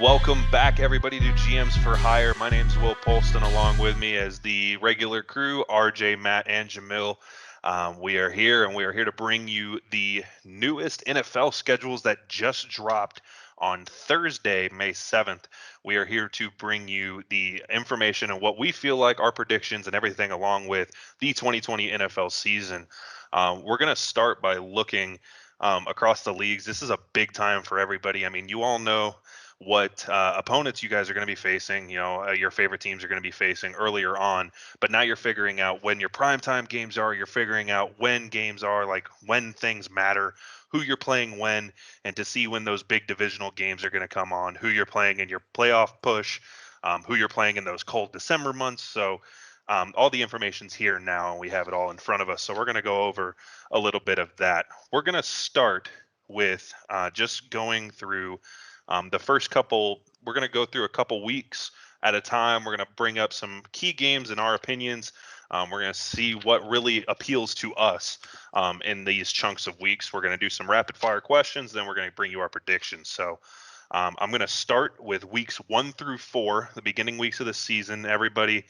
Welcome back, everybody, to GMs for Hire. My name's Will Polston, along with me as the regular crew, RJ, Matt, and Jamil. We are here, and we are here to bring you the newest NFL schedules that just dropped on Thursday, May 7th. We are here to bring you the information and what we feel like our predictions and everything along with the 2020 NFL season. We're going to start by looking across the leagues. This is a big time for everybody. I mean, you all know what opponents you guys are going to be facing, your favorite teams are going to be facing earlier on, but now you're figuring out when your primetime games are, you're figuring out when games are, like when things matter, who you're playing when, and to see when those big divisional games are going to come on, who you're playing in your playoff push, who you're playing in those cold December months. So all the information's here now, and we have it all in front of us. So we're going to go over a little bit of that. We're going to start with just going through the first couple. We're going to go through a couple weeks at a time. We're going to bring up some key games in our opinions. We're going to see what really appeals to us in these chunks of weeks. We're going to do some rapid fire questions. Then we're going to bring you our predictions. So I'm going to start with weeks 1 through 4, the beginning weeks of the season. Everybody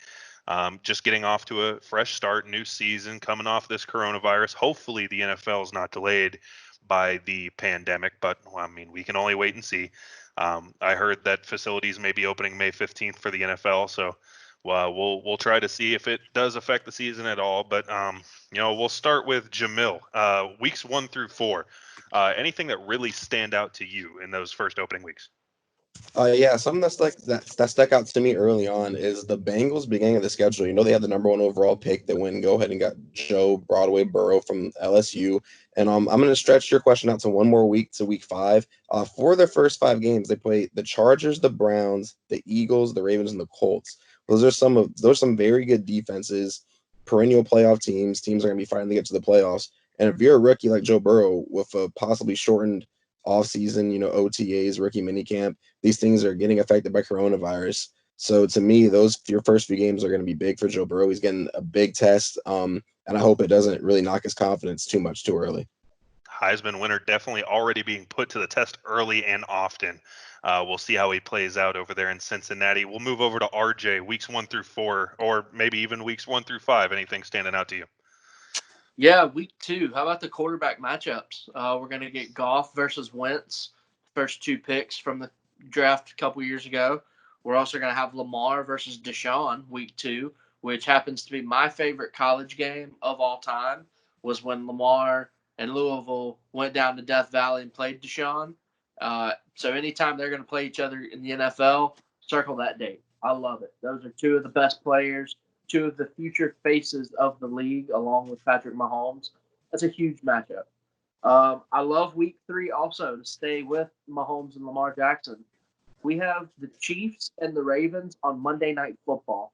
just getting off to a fresh start, new season, coming off this coronavirus. Hopefully the NFL is not delayed by the pandemic, but I mean, we can only wait and see. I heard that facilities may be opening May 15th for the NFL, so we'll try to see if it does affect the season at all. But we'll start with Jamil. Weeks 1 through 4. Anything that really stand out to you in those first opening weeks? Yeah, something that stuck out to me early on is the Bengals beginning of the schedule. You know, they had the number 1 overall pick that went and go ahead and got Joe Broadway Burrow from LSU. And I'm going to stretch your question out to one more week, to week 5. For their first 5 games, they play the Chargers, the Browns, the Eagles, the Ravens, and the Colts. Those are some very good defenses, perennial playoff teams are going to be fighting to get to the playoffs. And if you're a rookie like Joe Burrow with a possibly shortened offseason, OTAs, rookie minicamp, these things are getting affected by coronavirus. So to me, your first few games are going to be big for Joe Burrow. He's getting a big test, and I hope it doesn't really knock his confidence too much too early. Heisman winner definitely already being put to the test early and often. We'll see how he plays out over there in Cincinnati. We'll move over to RJ, weeks 1 through 4, or maybe even weeks 1 through 5. Anything standing out to you? Yeah, week 2. How about the quarterback matchups? We're going to get Goff versus Wentz, first 2 picks from the draft a couple years ago. We're also going to have Lamar versus Deshaun, week 2, which happens to be my favorite college game of all time, was when Lamar and Louisville went down to Death Valley and played Deshaun. So anytime they're going to play each other in the NFL, circle that date. I love it. Those are 2 of the best players, 2 of the future faces of the league, along with Patrick Mahomes. That's a huge matchup. I love week 3 also, to stay with Mahomes and Lamar Jackson. We have the Chiefs and the Ravens on Monday Night Football.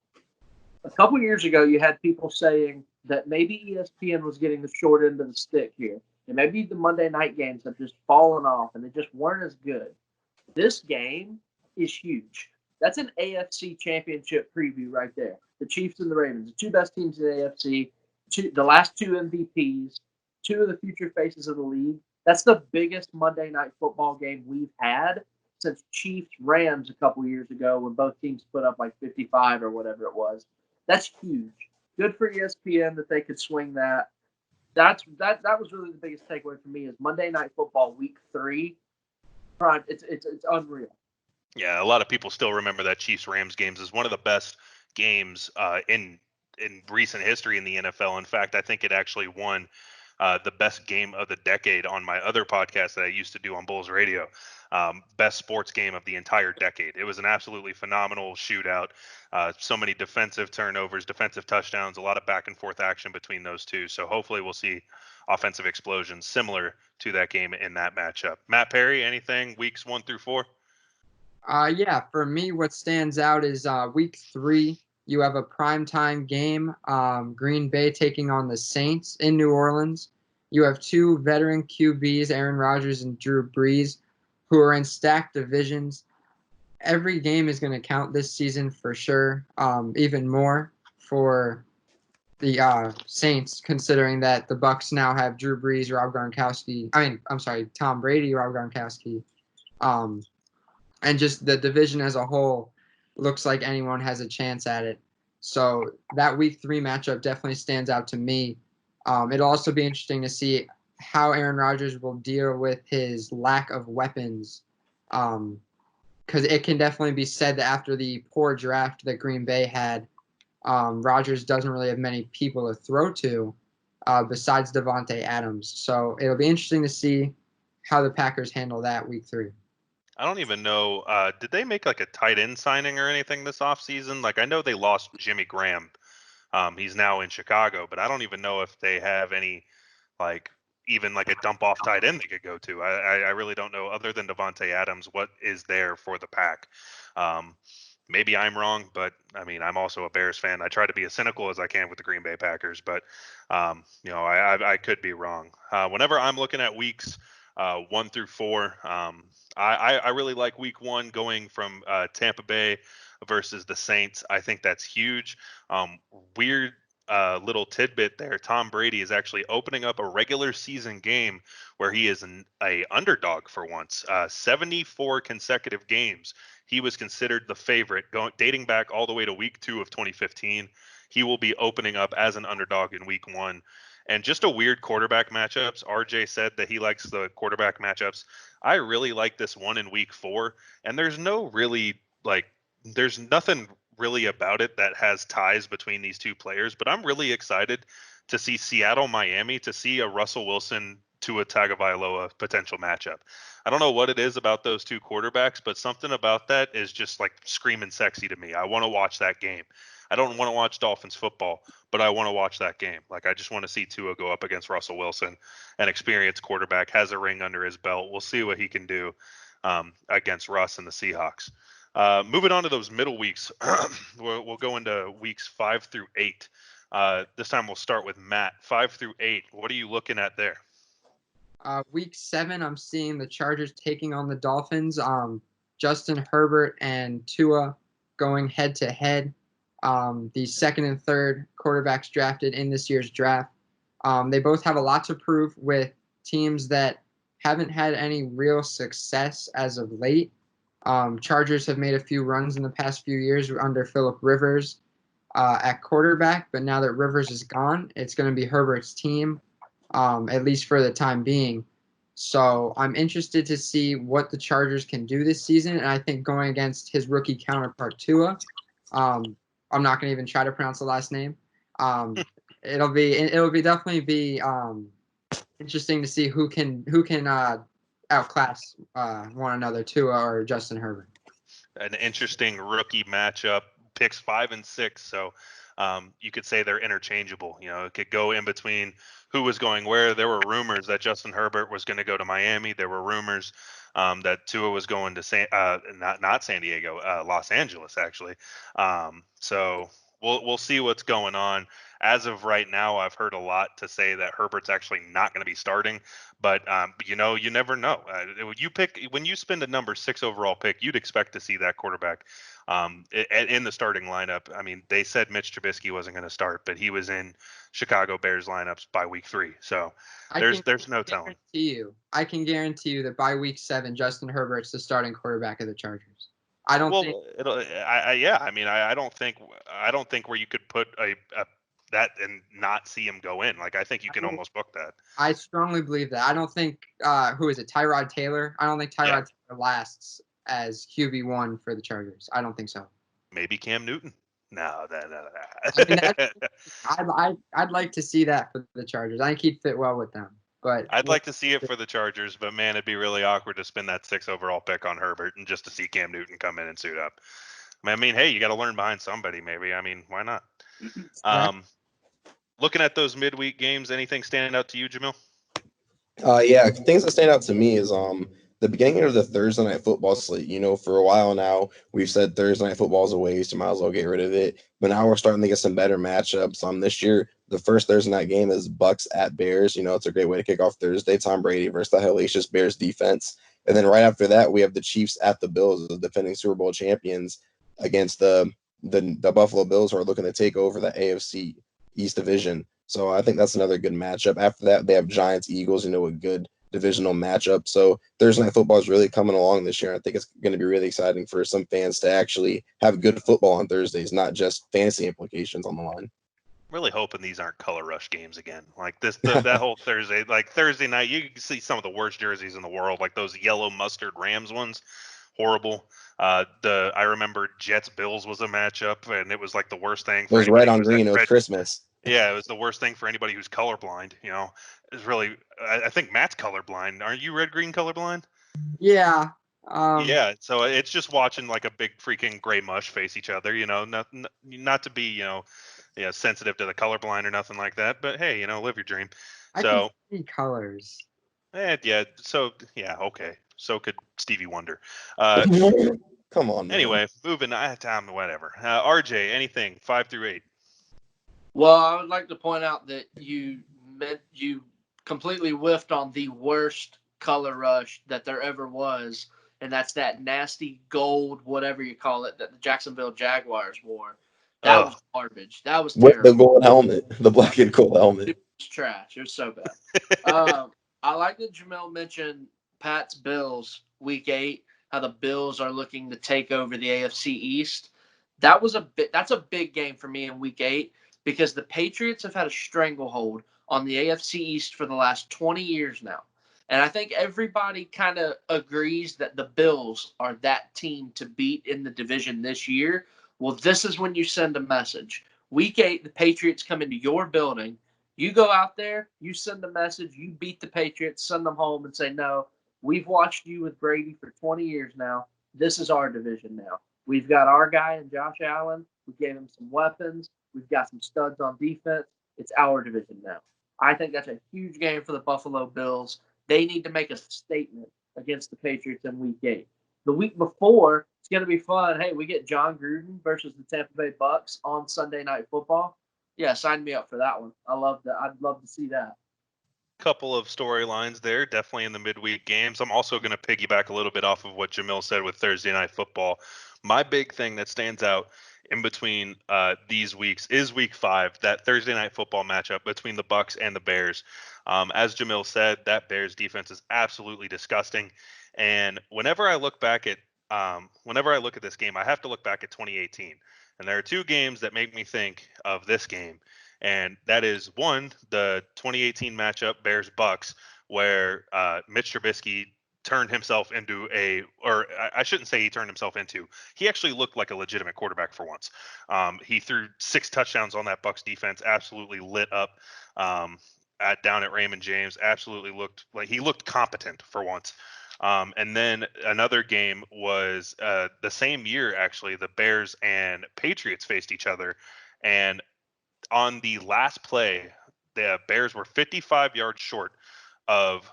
A couple years ago, you had people saying that maybe ESPN was getting the short end of the stick here, and maybe the Monday night games have just fallen off and they just weren't as good. This game is huge. That's an AFC championship preview right there. The Chiefs and the Ravens, the 2 best teams in the AFC, the last 2 MVPs, 2 of the future faces of the league. That's the biggest Monday Night Football game we've had since Chiefs-Rams a couple years ago, when both teams put up like 55 or whatever it was. That's huge. Good for ESPN that they could swing that. That was really the biggest takeaway for me, is Monday Night Football week 3. Prime. It's unreal. Yeah, a lot of people still remember that Chiefs-Rams games as one of the best games in recent history in the NFL. In fact, I think it actually won the best game of the decade on my other podcast that I used to do on Bulls Radio. Best sports game of the entire decade. It was an absolutely phenomenal shootout. So many defensive turnovers, defensive touchdowns, a lot of back and forth action between those 2. So hopefully we'll see offensive explosions similar to that game in that matchup. Matt Perry, anything weeks 1 through 4? Yeah, for me, what stands out is week 3. You have a primetime game, Green Bay taking on the Saints in New Orleans. You have 2 veteran QBs, Aaron Rodgers and Drew Brees, who are in stacked divisions. Every game is going to count this season for sure, even more for the Saints, considering that the Bucs now have Drew Brees, Tom Brady, Rob Gronkowski, and just the division as a whole looks like anyone has a chance at it. So that week 3 matchup definitely stands out to me. It'll also be interesting to see how Aaron Rodgers will deal with his lack of weapons. Because it can definitely be said that after the poor draft that Green Bay had, Rodgers doesn't really have many people to throw to besides Devontae Adams. So it'll be interesting to see how the Packers handle that week 3. I don't even know. Did they make like a tight end signing or anything this offseason? Like I know they lost Jimmy Graham. He's now in Chicago, but I don't even know if they have any like even like a dump off tight end they could go to. I really don't know, other than Devontae Adams, what is there for the pack. Maybe I'm wrong, but I mean, I'm also a Bears fan. I try to be as cynical as I can with the Green Bay Packers, but I could be wrong. Whenever I'm looking at weeks 1 through 4, I really like week 1 going from Tampa Bay versus the Saints. I think that's huge. Weird little tidbit there. Tom Brady is actually opening up a regular season game where he is a underdog for once. 74 consecutive games he was considered the favorite, dating back all the way to week 2 of 2015. He will be opening up as an underdog in week 1. And just a weird quarterback matchups. RJ said that he likes the quarterback matchups. I really like this one in week 4, and there's nothing really about it that has ties between these two players, but I'm really excited to see Seattle, Miami, to see a Russell Wilson to a Tagovailoa potential matchup. I don't know what it is about those two quarterbacks, but something about that is just like screaming sexy to me. I want to watch that game. I don't want to watch Dolphins football, but I want to watch that game. Like I just want to see Tua go up against Russell Wilson, an experienced quarterback, has a ring under his belt. We'll see what he can do against Russ and the Seahawks. Moving on to those middle weeks, we'll go into weeks 5 through 8. This time we'll start with Matt. 5 through 8. What are you looking at there? Week 7, I'm seeing the Chargers taking on the Dolphins. Justin Herbert and Tua going head to head. The second and third quarterbacks drafted in this year's draft. They both have a lot to prove with teams that haven't had any real success as of late. Chargers have made a few runs in the past few years under Phillip Rivers at quarterback, but now that Rivers is gone, it's going to be Herbert's team, at least for the time being. So I'm interested to see what the Chargers can do this season, and I think going against his rookie counterpart Tua, I'm not going to even try to pronounce the last name. It'll definitely be interesting to see who can outclass one another, Tua or Justin Herbert. An interesting rookie matchup, picks 5 and 6. So you could say they're interchangeable. It could go in between who was going where. There were rumors that Justin Herbert was going to go to Miami. There were rumors that Tua was going to not San Diego, Los Angeles, actually. So we'll see what's going on. As of right now, I've heard a lot to say that Herbert's actually not going to be starting, but you never know. When you spend a number 6 overall pick, you'd expect to see that quarterback in the starting lineup. I mean, they said Mitch Trubisky wasn't going to start, but he was in Chicago Bears lineups by week 3. So there's no telling. I can guarantee you that by week 7, Justin Herbert's the starting quarterback of the Chargers. I don't think where you could put a that and not see him go in. Like I think you can almost book that. I strongly believe that. I don't think who is it, Tyrod Taylor? I don't think Tyrod Taylor lasts as QB1 for the Chargers. I don't think so. Maybe Cam Newton. No. I'd like to see that for the Chargers. I think he'd fit well with them. But I'd like to see it for the Chargers, but man, it'd be really awkward to spend that 6 overall pick on Herbert and just to see Cam Newton come in and suit up. I mean, hey, you got to learn behind somebody, maybe. I mean, why not? Looking at those midweek games, anything standing out to you, Jamil? Yeah, things that stand out to me is the beginning of the Thursday night football slate. For a while now, we've said Thursday night football is a waste. You might as well get rid of it. But now we're starting to get some better matchups. This year, the first Thursday night game is Bucks at Bears. It's a great way to kick off Thursday. Tom Brady versus the hellacious Bears defense. And then right after that, we have the Chiefs at the Bills, the defending Super Bowl champions, against the Buffalo Bills, who are looking to take over the AFC East Division. So I think that's another good matchup. After that, they have Giants, Eagles, a good divisional matchup. So Thursday night football is really coming along this year. I think it's going to be really exciting for some fans to actually have good football on Thursdays, not just fantasy implications on the line. Really hoping these aren't color rush games again. Like that whole Thursday, like Thursday night, you can see some of the worst jerseys in the world, like those yellow mustard Rams ones. Horrible. I remember Jets Bills was a matchup, and it was like the worst thing It for was anybody red on who's that green. It was red. Christmas. Yeah, it was the worst thing for anybody who's colorblind. It's really. I think Matt's colorblind. Aren't you red green colorblind? Yeah. Yeah, so it's just watching like a big freaking gray mush face each other. Not to be sensitive to the colorblind or nothing like that. But hey, live your dream. I can So see colors. yeah, so yeah, okay. So could Stevie Wonder. Come on, man. Anyway, moving. Whatever. RJ, anything 5 through 8. Well, I would like to point out that you completely whiffed on the worst color rush that there ever was, and that's that nasty gold, whatever you call it, that the Jacksonville Jaguars wore. That was garbage. That was With terrible. the gold helmet, the black and gold helmet. It was trash. It was so bad. I like that Jamel mentioned Pat's Bills week 8, how the Bills are looking to take over the AFC East. That's a big game for me in week 8 because the Patriots have had a stranglehold on the AFC East for the last 20 years now. And I think everybody kind of agrees that the Bills are that team to beat in the division this year. Well, this is when you send a message. Week 8, the Patriots come into your building. You go out there, you send a message, you beat the Patriots, send them home and say, no, we've watched you with Brady for 20 years now. This is our division now. We've got our guy in Josh Allen. We gave him some weapons. We've got some studs on defense. It's our division now. I think that's a huge game for the Buffalo Bills. They need to make a statement against the Patriots in week 8. The week before, it's going to be fun. Hey, we get John Gruden versus the Tampa Bay Bucks on Sunday Night Football. Yeah, sign me up for that one. I love that. I'd love to see that. Couple of storylines there, definitely in the midweek games. I'm also going to piggyback a little bit off of what Jamil said with Thursday Night Football. My big thing that stands out in between these weeks is Week 5, that Thursday Night Football matchup between the Bucks and the Bears. As Jamil said, that Bears defense is absolutely disgusting. And whenever I look at this game, I have to look back at 2018. And there are two games that make me think of this game. And that is one, the 2018 matchup, Bears Bucks, where Mitch Trubisky turned himself into I shouldn't say he turned himself into. He actually looked like a legitimate quarterback for once. He threw 6 touchdowns on that Bucks defense, absolutely lit up down at Raymond James. Absolutely looked like he looked competent for once. And then another game was the same year, actually, the Bears and Patriots faced each other. And on the last play, the Bears were 55 yards short of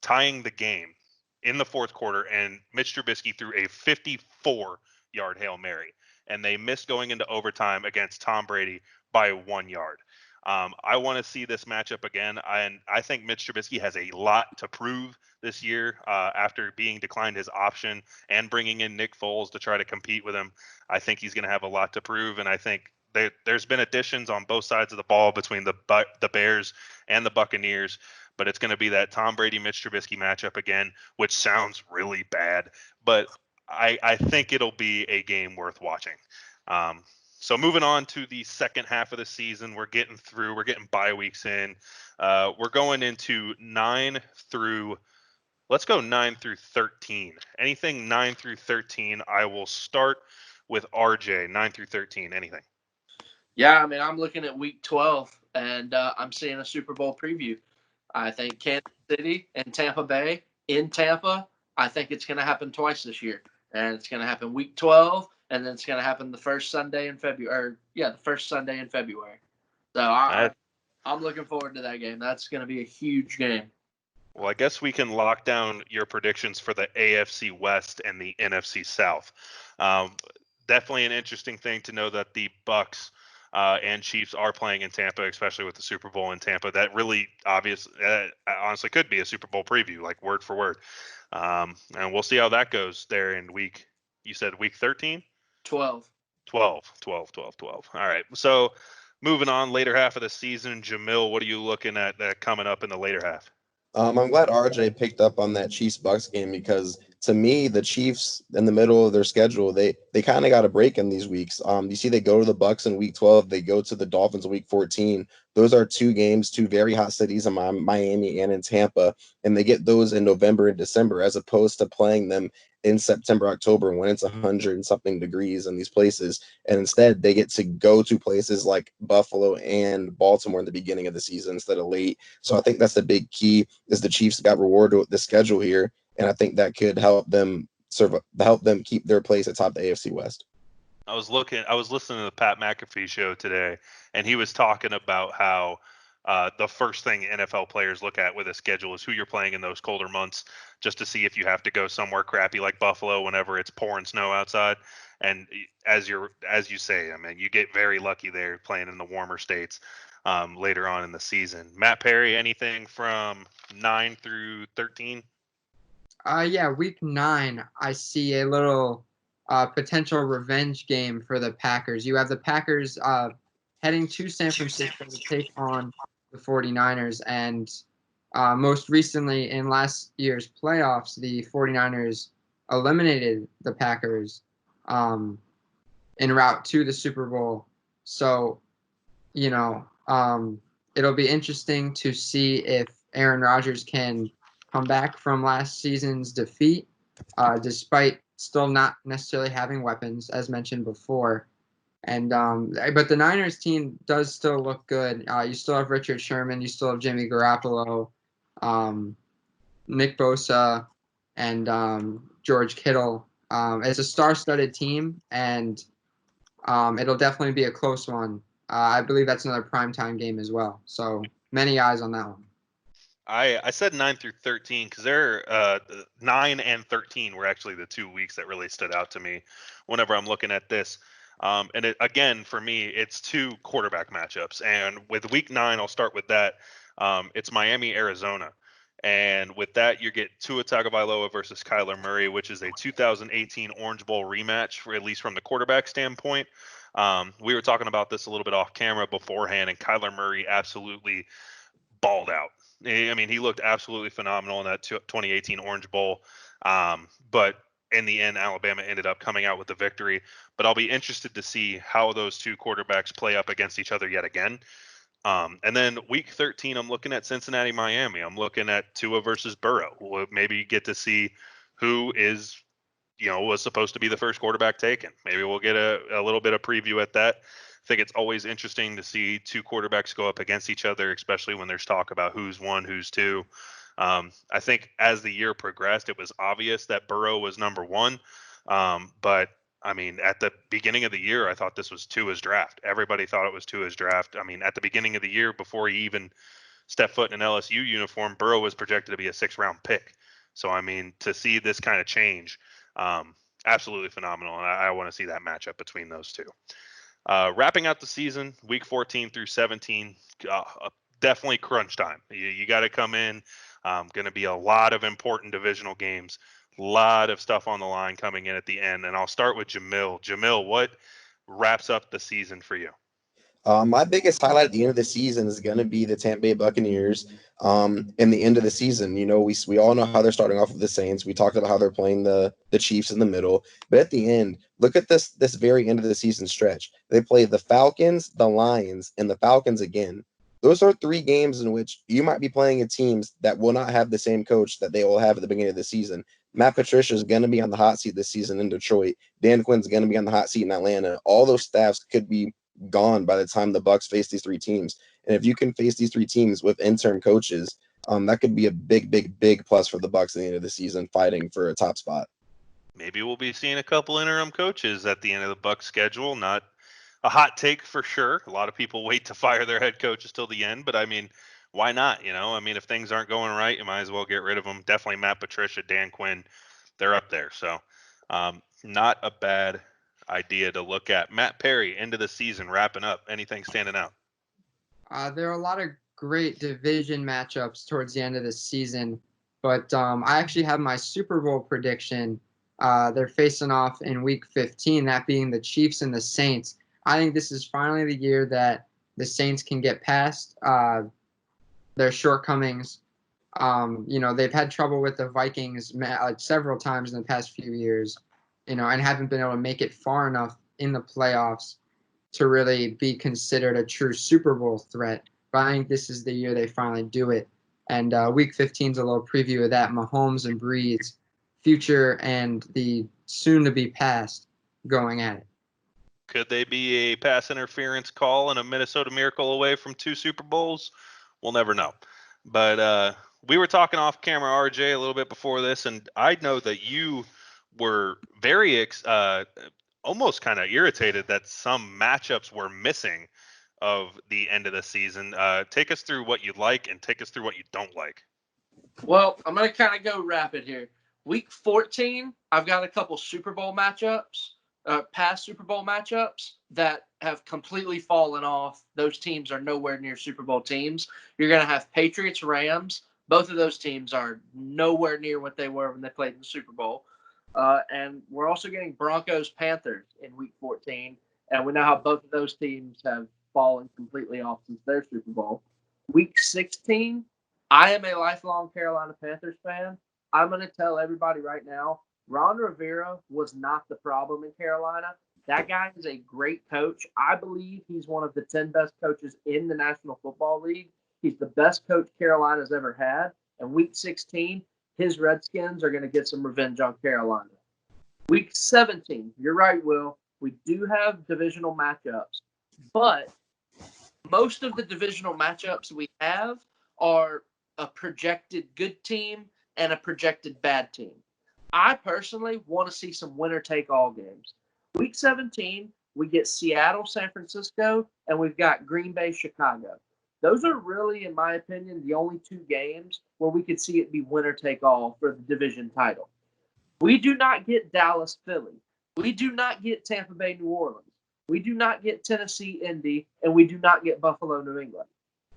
tying the game in the fourth quarter, and Mitch Trubisky threw a 54-yard Hail Mary, and they missed going into overtime against Tom Brady by 1 yard. I want to see this matchup again, and I think Mitch Trubisky has a lot to prove this year after being declined his option and bringing in Nick Foles to try to compete with him. I think he's going to have a lot to prove, and I think there's been additions on both sides of the ball between the Bears and the Buccaneers, but it's going to be that Tom Brady Mitch Trubisky matchup again, which sounds really bad, but I think it'll be a game worth watching. So moving on to the second half of the season, we're getting bye weeks in. We're going into 9 through 13. Anything 9 through 13, I will start with RJ. 9 through 13, anything. Yeah, I mean, I'm looking at week 12, and I'm seeing a Super Bowl preview. I think Kansas City and Tampa Bay in Tampa, I think it's going to happen twice this year. And it's going to happen week 12, and then it's going to happen the first Sunday in February. The first Sunday in February. So I'm looking forward to that game. That's going to be a huge game. Well, I guess we can lock down your predictions for the AFC West and the NFC South. Definitely an interesting thing to know that the Bucks and Chiefs are playing in Tampa, especially with the Super Bowl in Tampa. That really honestly could be a Super Bowl preview, like word for word. And we'll see how that goes there in you said week 13? 12. 12. All right. So moving on, later half of the season, Jamil, what are you looking at coming up in the later half? I'm glad RJ picked up on that Chiefs Bucks game because to me, the Chiefs in the middle of their schedule, they kind of got a break in these weeks. You see, they go to the Bucks in week 12, they go to the Dolphins in week 14. Those are two games, two very hot cities in Miami and in Tampa, and they get those in November and December, as opposed to playing them in September, October, when it's 100 and something degrees in these places. And instead, they get to go to places like Buffalo and Baltimore in the beginning of the season instead of late. So I think that's the big key is the Chiefs got rewarded with the schedule here, and I think that could help them keep their place atop the AFC West. I was listening to the Pat McAfee show today, and he was talking about how the first thing NFL players look at with a schedule is who you're playing in those colder months, just to see if you have to go somewhere crappy like Buffalo whenever it's pouring snow outside. And as you say, I mean, you get very lucky there playing in the warmer states later on in the season. Matt Perry, anything from 9 through 13? Yeah, week 9, I see a little potential revenge game for the Packers. You have the Packers heading to San Francisco to take on the 49ers. And most recently in last year's playoffs, the 49ers eliminated the Packers en route to the Super Bowl. So, it'll be interesting to see if Aaron Rodgers can come back from last season's defeat, despite still not necessarily having weapons, as mentioned before. And but the Niners team does still look good. You still have Richard Sherman, you still have Jimmy Garoppolo, Nick Bosa, and George Kittle. It's a star-studded team, and it'll definitely be a close one. I believe that's another primetime game as well. So many eyes on that one. I said 9 through 13 because they're 9 and 13 were actually the 2 weeks that really stood out to me whenever I'm looking at this. And again, for me, it's two quarterback matchups. And with week 9, I'll start with that. It's Miami, Arizona. And with that, you get Tua Tagovailoa versus Kyler Murray, which is a 2018 Orange Bowl rematch, for at least from the quarterback standpoint. We were talking about this a little bit off camera beforehand, and Kyler Murray absolutely balled out. I mean, he looked absolutely phenomenal in that 2018 Orange Bowl. But in the end, Alabama ended up coming out with the victory. But I'll be interested to see how those two quarterbacks play up against each other yet again. And then week 13, I'm looking at Cincinnati, Miami. I'm looking at Tua versus Burrow. We'll maybe get to see who was supposed to be the first quarterback taken. Maybe we'll get a little bit of preview at that. I think it's always interesting to see two quarterbacks go up against each other, especially when there's talk about who's one, who's two. I think as the year progressed, it was obvious that Burrow was number one. But I mean, at the beginning of the year, I thought this was Tua's draft. Everybody thought it was Tua's draft. I mean, at the beginning of the year, before he even stepped foot in an LSU uniform, Burrow was projected to be a 6th-round pick. So, I mean, to see this kind of change, absolutely phenomenal. And I want to see that matchup between those two. Wrapping out the season, week 14 through 17, definitely crunch time. You got to come in. Going to be a lot of important divisional games, a lot of stuff on the line coming in at the end. And I'll start with Jamil. Jamil, what wraps up the season for you? My biggest highlight at the end of the season is going to be the Tampa Bay Buccaneers. In the end of the season, we all know how they're starting off with the Saints. We talked about how they're playing the Chiefs in the middle, but at the end, look at this very end of the season stretch. They play the Falcons, the Lions, and the Falcons again. Those are 3 games in which you might be playing teams that will not have the same coach that they will have at the beginning of the season. Matt Patricia is going to be on the hot seat this season in Detroit. Dan Quinn's going to be on the hot seat in Atlanta. All those staffs could be gone by the time the Bucs face these 3 teams. And if you can face these 3 teams with interim coaches, that could be a big plus for the Bucs at the end of the season, fighting for a top spot. Maybe we'll be seeing a couple interim coaches at the end of the Bucs schedule. Not a hot take for sure. A lot of people wait to fire their head coaches till the end, but I mean, why not? I mean, if things aren't going right, you might as well get rid of them. Definitely Matt Patricia, Dan Quinn, they're up there. So, not a bad idea to look at. Matt Perry, end of the season, wrapping up. Anything standing out? There are a lot of great division matchups towards the end of the season, but I actually have my Super Bowl prediction. They're facing off in week 15, that being the Chiefs and the Saints. I think this is finally the year that the Saints can get past their shortcomings They've had trouble with the Vikings several times in the past few years, and haven't been able to make it far enough in the playoffs to really be considered a true Super Bowl threat. But I think this is the year they finally do it. And Week 15 is a little preview of that. Mahomes and Breeze, future and the soon-to-be past, going at it. Could they be a pass interference call and a Minnesota Miracle away from 2 Super Bowls? We'll never know. But we were talking off camera, RJ, a little bit before this, and I know that you were very almost kind of irritated that some matchups were missing of the end of the season. Take us through what you like and take us through what you don't like. Well, I'm going to kind of go rapid here. Week 14, I've got a couple Super Bowl matchups, past Super Bowl matchups that have completely fallen off. Those teams are nowhere near Super Bowl teams. You're going to have Patriots, Rams. Both of those teams are nowhere near what they were when they played in the Super Bowl. And we're also getting Broncos, Panthers in Week 14. And we know how both of those teams have fallen completely off since their Super Bowl. Week 16, I am a lifelong Carolina Panthers fan. I'm going to tell everybody right now, Ron Rivera was not the problem in Carolina. That guy is a great coach. I believe he's one of the 10 best coaches in the National Football League. He's the best coach Carolina's ever had. And Week 16, his Redskins are going to get some revenge on Carolina. Week 17, you're right, Will. We do have divisional matchups. But most of the divisional matchups we have are a projected good team and a projected bad team. I personally want to see some winner-take-all games. Week 17, we get Seattle, San Francisco, and we've got Green Bay, Chicago. Those are really, in my opinion, the only 2 games where we could see it be winner-take-all for the division title. We do not get Dallas, Philly. We do not get Tampa Bay, New Orleans. We do not get Tennessee, Indy, and we do not get Buffalo, New England.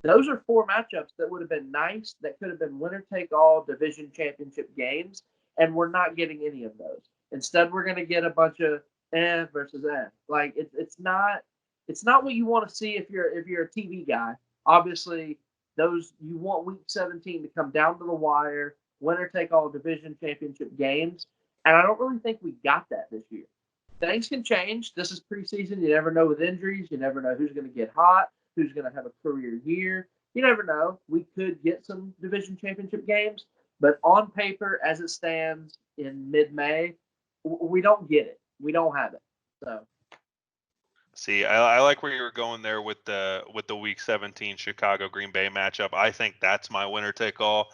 Those are 4 matchups that would have been nice, that could have been winner-take-all division championship games, and we're not getting any of those. Instead, we're going to get a bunch of versus Like it's not what you want to see if you're a TV guy. Obviously, you want Week 17 to come down to the wire, winner-take-all division championship games, and I don't really think we got that this year. Things can change. This is preseason. You never know with injuries. You never know who's going to get hot, who's going to have a career year. You never know. We could get some division championship games, but on paper, as it stands in mid-May, we don't get it. We don't have it. So, see, I like where you were going there with the Week 17 Chicago Green Bay matchup. I think that's my winner take all.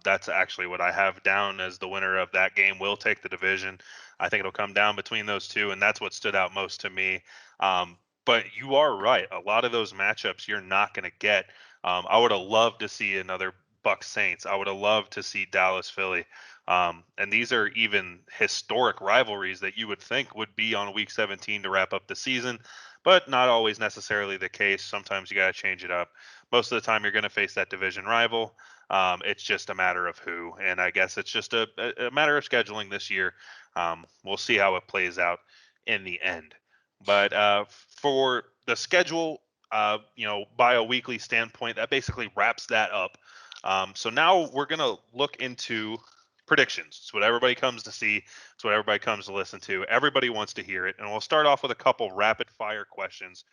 That's actually what I have down as the winner of that game will take the division. I think it'll come down between those 2, and that's what stood out most to me. But you are right. A lot of those matchups you're not going to get. I would have loved to see another Bucs Saints. I would have loved to see Dallas Philly. And these are even historic rivalries that you would think would be on Week 17 to wrap up the season, but not always necessarily the case. Sometimes you got to change it up. Most of the time you're going to face that division rival. It's just a matter of who, and I guess it's just a matter of scheduling this year. We'll see how it plays out in the end. But for the schedule, by a weekly standpoint, that basically wraps that up. So now we're going to look into predictions. It's what everybody comes to see. It's what everybody comes to listen to. Everybody wants to hear it. And we'll start off with a couple rapid fire questions.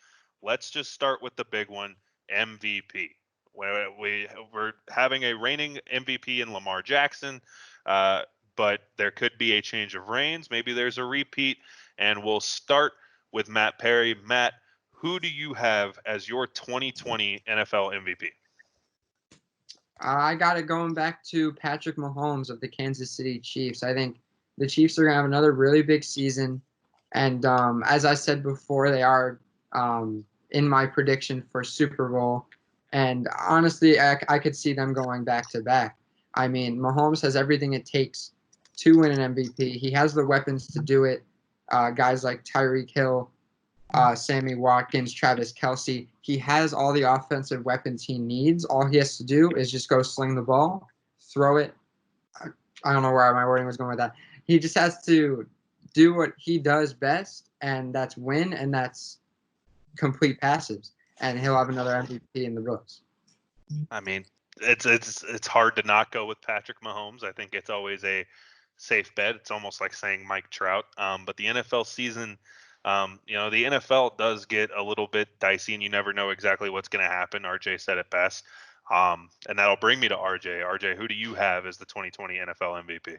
Let's just start with the big one, MVP. We're having a reigning MVP in Lamar Jackson, but there could be a change of reins. Maybe there's a repeat. And we'll start with Matt Perry. Matt, who do you have as your 2020 NFL MVP? I got it going back to Patrick Mahomes of the Kansas City Chiefs. I think the Chiefs are going to have another really big season. And as I said before, they are in my prediction for Super Bowl. And honestly, I could see them going back-to-back. I mean, Mahomes has everything it takes to win an MVP. He has the weapons to do it. Guys like Tyreek Hill, Sammy Watkins, Travis Kelce. He has all the offensive weapons he needs. All he has to do is just go sling the ball, throw it. I don't know where my wording was going with that. He just has to do what he does best, and that's win, and that's complete passes. And he'll have another MVP in the books. I mean, it's hard to not go with Patrick Mahomes. I think it's always a safe bet. It's almost like saying Mike Trout. But the NFL season, the NFL does get a little bit dicey, and you never know exactly what's going to happen. RJ said it best. And that'll bring me to RJ. RJ, who do you have as the 2020 NFL MVP?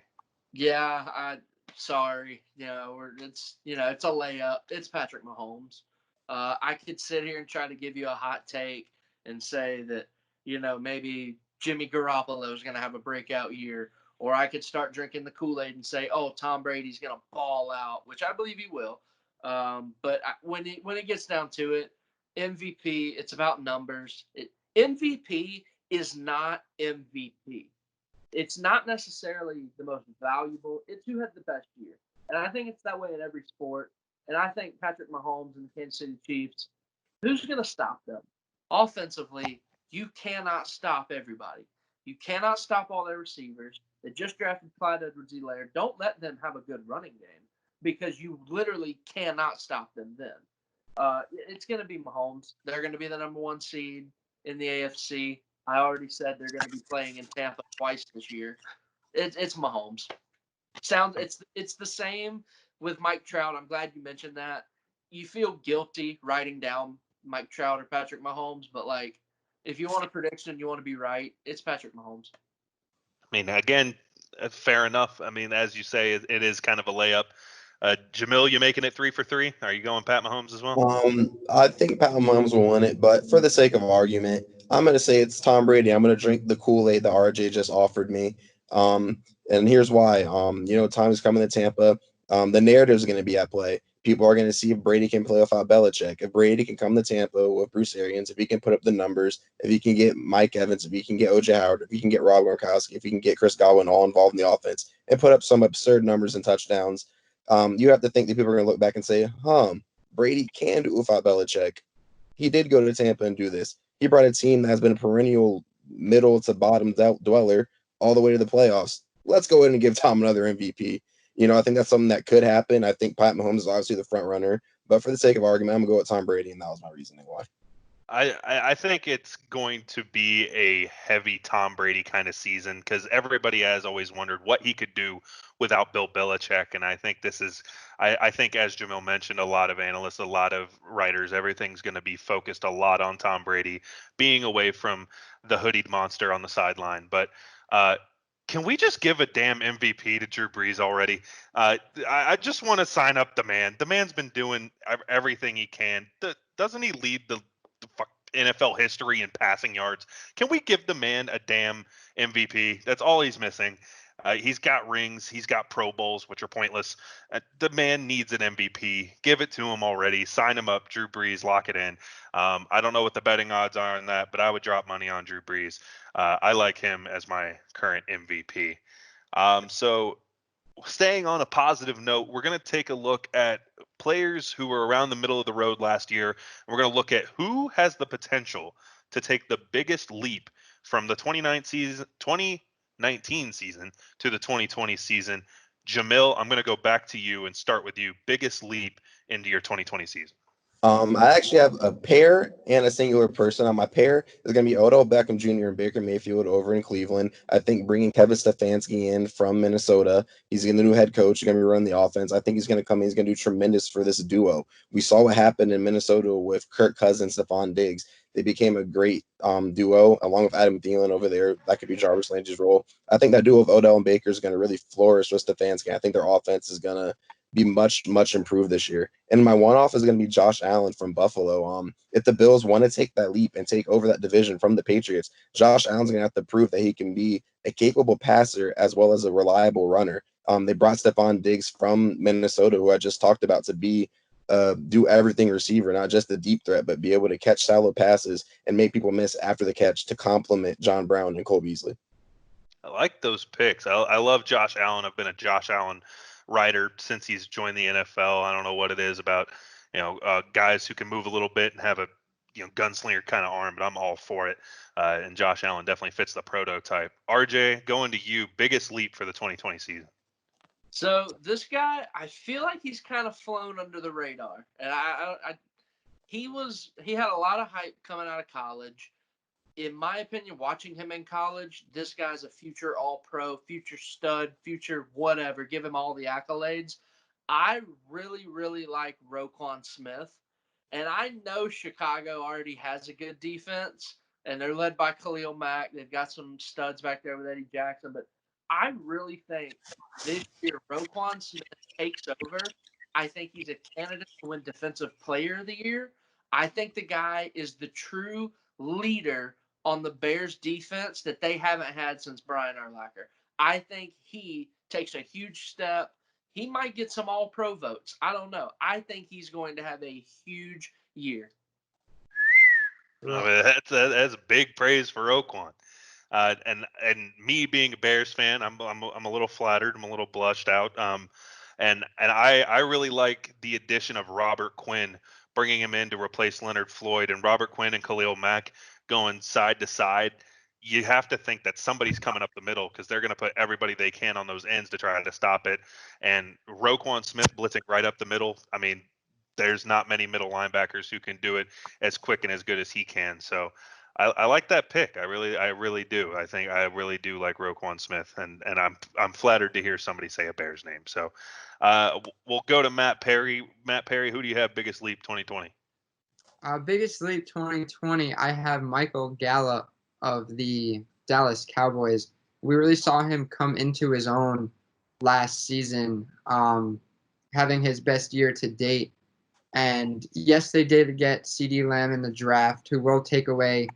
Yeah, sorry. It's a layup. It's Patrick Mahomes. I could sit here and try to give you a hot take and say that, maybe Jimmy Garoppolo is going to have a breakout year, or I could start drinking the Kool-Aid and say, oh, Tom Brady's going to ball out, which I believe he will. But when it gets down to it, MVP, it's about numbers. MVP is not MVP. It's not necessarily the most valuable. It's who had the best year. And I think it's that way in every sport. And I think Patrick Mahomes and the Kansas City Chiefs, who's going to stop them? Offensively, you cannot stop everybody. You cannot stop all their receivers. They just drafted Clyde Edwards-Helaire. Don't let them have a good running game because you literally cannot stop them then. It's going to be Mahomes. They're going to be the number one seed in the AFC. I already said they're going to be playing in Tampa twice this year. It's Mahomes. It's the same with Mike Trout. I'm glad you mentioned that. You feel guilty writing down Mike Trout or Patrick Mahomes, but if you want a prediction, you want to be right. It's Patrick Mahomes. I mean, again, fair enough. I mean, as you say, it is kind of a layup. Jamil, you making it 3 for 3? Are you going Pat Mahomes as well? I think Pat Mahomes will win it, but for the sake of argument, I'm going to say it's Tom Brady. I'm going to drink the Kool-Aid that RJ just offered me. And here's why. Time is coming to Tampa. The narrative is going to be at play. People are going to see if Brady can play without Belichick. If Brady can come to Tampa with Bruce Arians, if he can put up the numbers, if he can get Mike Evans, if he can get O.J. Howard, if he can get Rob Gronkowski, if he can get Chris Godwin all involved in the offense and put up some absurd numbers and touchdowns, you have to think that people are going to look back and say, Brady can do it without Belichick. He did go to Tampa and do this. He brought a team that has been a perennial middle to bottom dweller all the way to the playoffs. Let's go ahead and give Tom another MVP. I think that's something that could happen. I think Pat Mahomes is obviously the front runner, but for the sake of argument, I'm gonna go with Tom Brady, and that was my reasoning why. I think it's going to be a heavy Tom Brady kind of season because everybody has always wondered what he could do without Bill Belichick. And I think I think as Jamil mentioned, a lot of analysts, a lot of writers, everything's going to be focused a lot on Tom Brady being away from the hoodied monster on the sideline. But can we just give a damn MVP to Drew Brees already? I just want to sign up the man. The man's been doing everything he can. Doesn't he lead the NFL history in passing yards? Can we give the man a damn MVP? That's all he's missing. He's got rings. He's got Pro Bowls, which are pointless. The man needs an MVP. Give it to him already. Sign him up. Drew Brees, lock it in. I don't know what the betting odds are on that, but I would drop money on Drew Brees. I like him as my current MVP. So staying on a positive note, we're going to take a look at players who were around the middle of the road last year. And we're going to look at who has the potential to take the biggest leap from the 2019 season to the 2020 season. Jamil, I'm going to go back to you and start with you. Biggest leap into your 2020 season. I actually have a pair and a singular person. On my pair is going to be Odell Beckham Jr. and Baker Mayfield over in Cleveland. I think bringing Kevin Stefanski in from Minnesota, he's the new head coach. He's going to be running the offense. I think he's going to come in. He's going to do tremendous for this duo. We saw what happened in Minnesota with Kirk Cousins, Stephon Diggs. They became a great duo along with Adam Thielen over there. That could be Jarvis Landry's role. I think that duo of Odell and Baker is going to really flourish with Stefanski. I think their offense is going to be much improved this year. And my one-off is going to be Josh Allen from Buffalo. If the Bills want to take that leap and take over that division from the Patriots, Josh Allen's going to have to prove that he can be a capable passer as well as a reliable runner. They brought Stephon Diggs from Minnesota, who I just talked about, to be do everything receiver, not just the deep threat, but be able to catch shallow passes and make people miss after the catch to complement John Brown and Cole Beasley. I like those picks. I love Josh Allen. I've been a Josh Allen writer since he's joined the NFL. I don't know what it is about, guys who can move a little bit and have a, gunslinger kind of arm, but I'm all for it. And Josh Allen definitely fits the prototype. RJ, going to you, biggest leap for the 2020 season. So this guy, I feel like he's kind of flown under the radar, and he had a lot of hype coming out of college. in my opinion, watching him in college, this guy's a future All-Pro, future stud, future whatever. Give him all the accolades. I really, really like Roquan Smith. And I know Chicago already has a good defense, and they're led by Khalil Mack. They've got some studs back there with Eddie Jackson. But I really think this year Roquan Smith takes over. I think he's a candidate to win Defensive Player of the Year. I think the guy is the true leader on the Bears defense that they haven't had since Brian Urlacher. I think he takes a huge step. He might get some All-Pro votes. I don't know. I think he's going to have a huge year. I mean, that's big praise for Roquan. And me being a Bears fan, I'm a little flattered. I'm a little blushed out. And I really like the addition of Robert Quinn, bringing him in to replace Leonard Floyd, and Robert Quinn and Khalil Mack going side to side. You have to think that somebody's coming up the middle because they're going to put everybody they can on those ends to try to stop it. And Roquan Smith blitzing right up the middle. I mean, there's not many middle linebackers who can do it as quick and as good as he can. So I like that pick. I really do. I think I really do like Roquan Smith, and I'm flattered to hear somebody say a Bears name. So we'll go to Matt Perry. Matt Perry, who do you have biggest leap 2020? Biggest leap 2020, I have Michael Gallup of the Dallas Cowboys. We really saw him come into his own last season, having his best year to date. And yes, they did get CeeDee Lamb in the draft, who will take away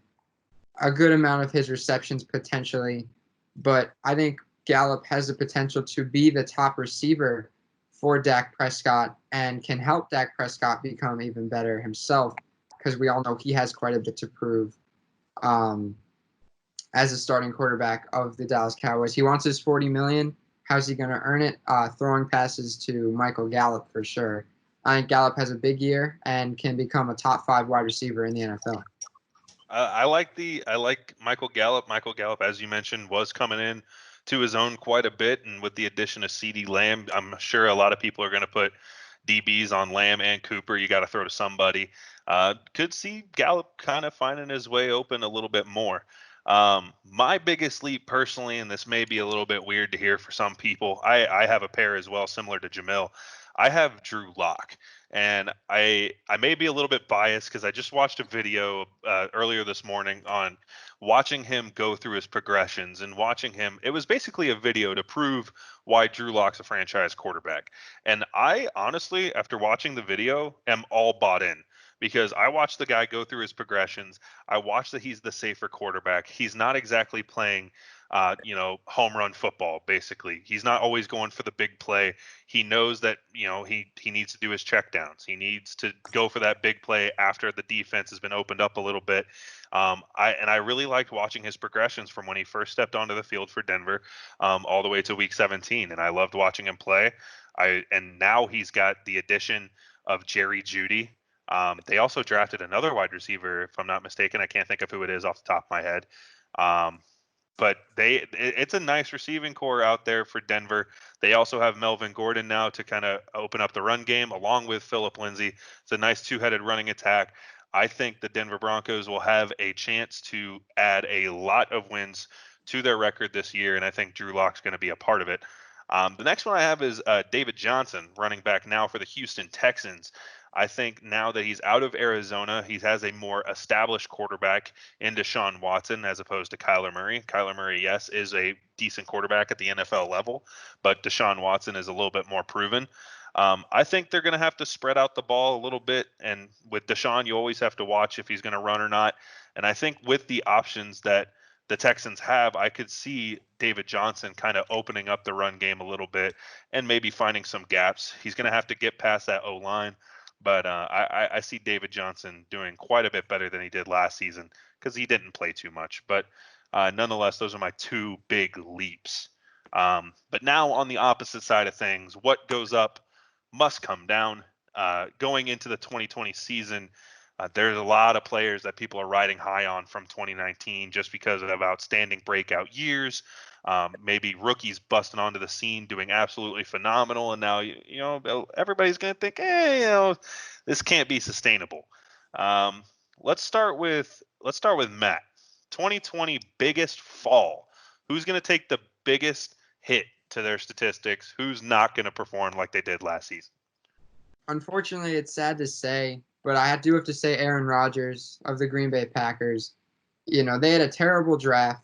a good amount of his receptions potentially. But I think Gallup has the potential to be the top receiver for Dak Prescott and can help Dak Prescott become even better himself, because we all know he has quite a bit to prove as a starting quarterback of the Dallas Cowboys. He wants his $40 million. How's he going to earn it? Throwing passes to Michael Gallup for sure. I think Gallup has a big year and can become a top 5 wide receiver in the NFL. I like Michael Gallup. Michael Gallup, as you mentioned, was coming in to his own quite a bit, and with the addition of CeeDee Lamb, I'm sure a lot of people are going to put DBs on Lamb and Cooper. You got to throw to somebody. Could see Gallup kind of finding his way open a little bit more. My biggest leap personally, and this may be a little bit weird to hear for some people, I have a pair as well, similar to Jamil. I have Drew Lock. And I may be a little bit biased because I just watched a video earlier this morning on watching him go through his progressions and watching him. It was basically a video to prove why Drew Lock's a franchise quarterback. And I honestly, after watching the video, am all bought in because I watched the guy go through his progressions. I watched that he's the safer quarterback. He's not exactly playing home run football, basically. He's not always going for the big play. He knows that, he needs to do his checkdowns. He needs to go for that big play after the defense has been opened up a little bit. I really liked watching his progressions from when he first stepped onto the field for Denver all the way to week 17. And I loved watching him play. And now he's got the addition of Jerry Jeudy. They also drafted another wide receiver, if I'm not mistaken. I can't think of who it is off the top of my head. But it's a nice receiving core out there for Denver. They also have Melvin Gordon now to kind of open up the run game along with Phillip Lindsay. It's a nice two-headed running attack. I think the Denver Broncos will have a chance to add a lot of wins to their record this year, and I think Drew Lock's going to be a part of it. The next one I have is David Johnson, running back now for the Houston Texans. I think now that he's out of Arizona, he has a more established quarterback in Deshaun Watson as opposed to Kyler Murray. Kyler Murray, yes, is a decent quarterback at the NFL level, but Deshaun Watson is a little bit more proven. I think they're going to have to spread out the ball a little bit. And with Deshaun, you always have to watch if he's going to run or not. And I think with the options that the Texans have, I could see David Johnson kind of opening up the run game a little bit and maybe finding some gaps. He's going to have to get past that O-line. But I see David Johnson doing quite a bit better than he did last season because he didn't play too much. But nonetheless, those are my 2 big leaps. But now on the opposite side of things, what goes up must come down. Going into the 2020 season, there's a lot of players that people are riding high on from 2019 just because of outstanding breakout years. Maybe rookies busting onto the scene doing absolutely phenomenal, and now everybody's going to think, this can't be sustainable. Let's start with Matt. 2020 biggest fall. Who's going to take the biggest hit to their statistics? Who's not going to perform like they did last season? Unfortunately, it's sad to say, but I do have to say Aaron Rodgers of the Green Bay Packers. They had a terrible draft.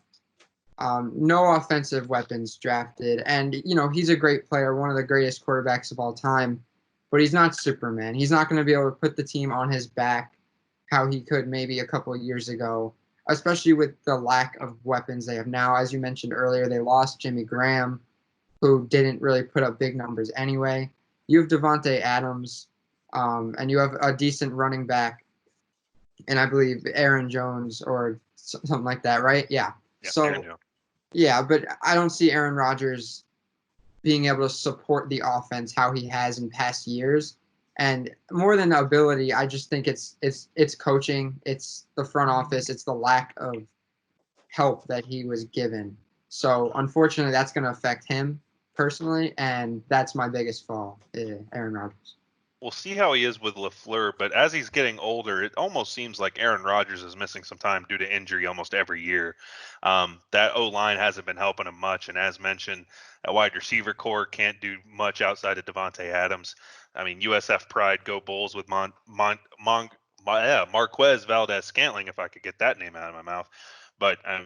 No offensive weapons drafted. And, he's a great player, one of the greatest quarterbacks of all time. But he's not Superman. He's not going to be able to put the team on his back how he could maybe a couple of years ago, especially with the lack of weapons they have now. As you mentioned earlier, they lost Jimmy Graham, who didn't really put up big numbers anyway. You have Devontae Adams, and you have a decent running back, and I believe Aaron Jones or something like that, right? Yeah. So, yeah, but I don't see Aaron Rodgers being able to support the offense how he has in past years. And more than ability, I just think it's coaching, it's the front office, it's the lack of help that he was given. So unfortunately, that's going to affect him personally, and that's my biggest fall, Aaron Rodgers. We'll see how he is with LaFleur, but as he's getting older, it almost seems like Aaron Rodgers is missing some time due to injury almost every year. That O-line hasn't been helping him much, and as mentioned, a wide receiver core can't do much outside of Devontae Adams. I mean, USF pride, go Bulls with Marquez Valdez-Scantling, if I could get that name out of my mouth. But, I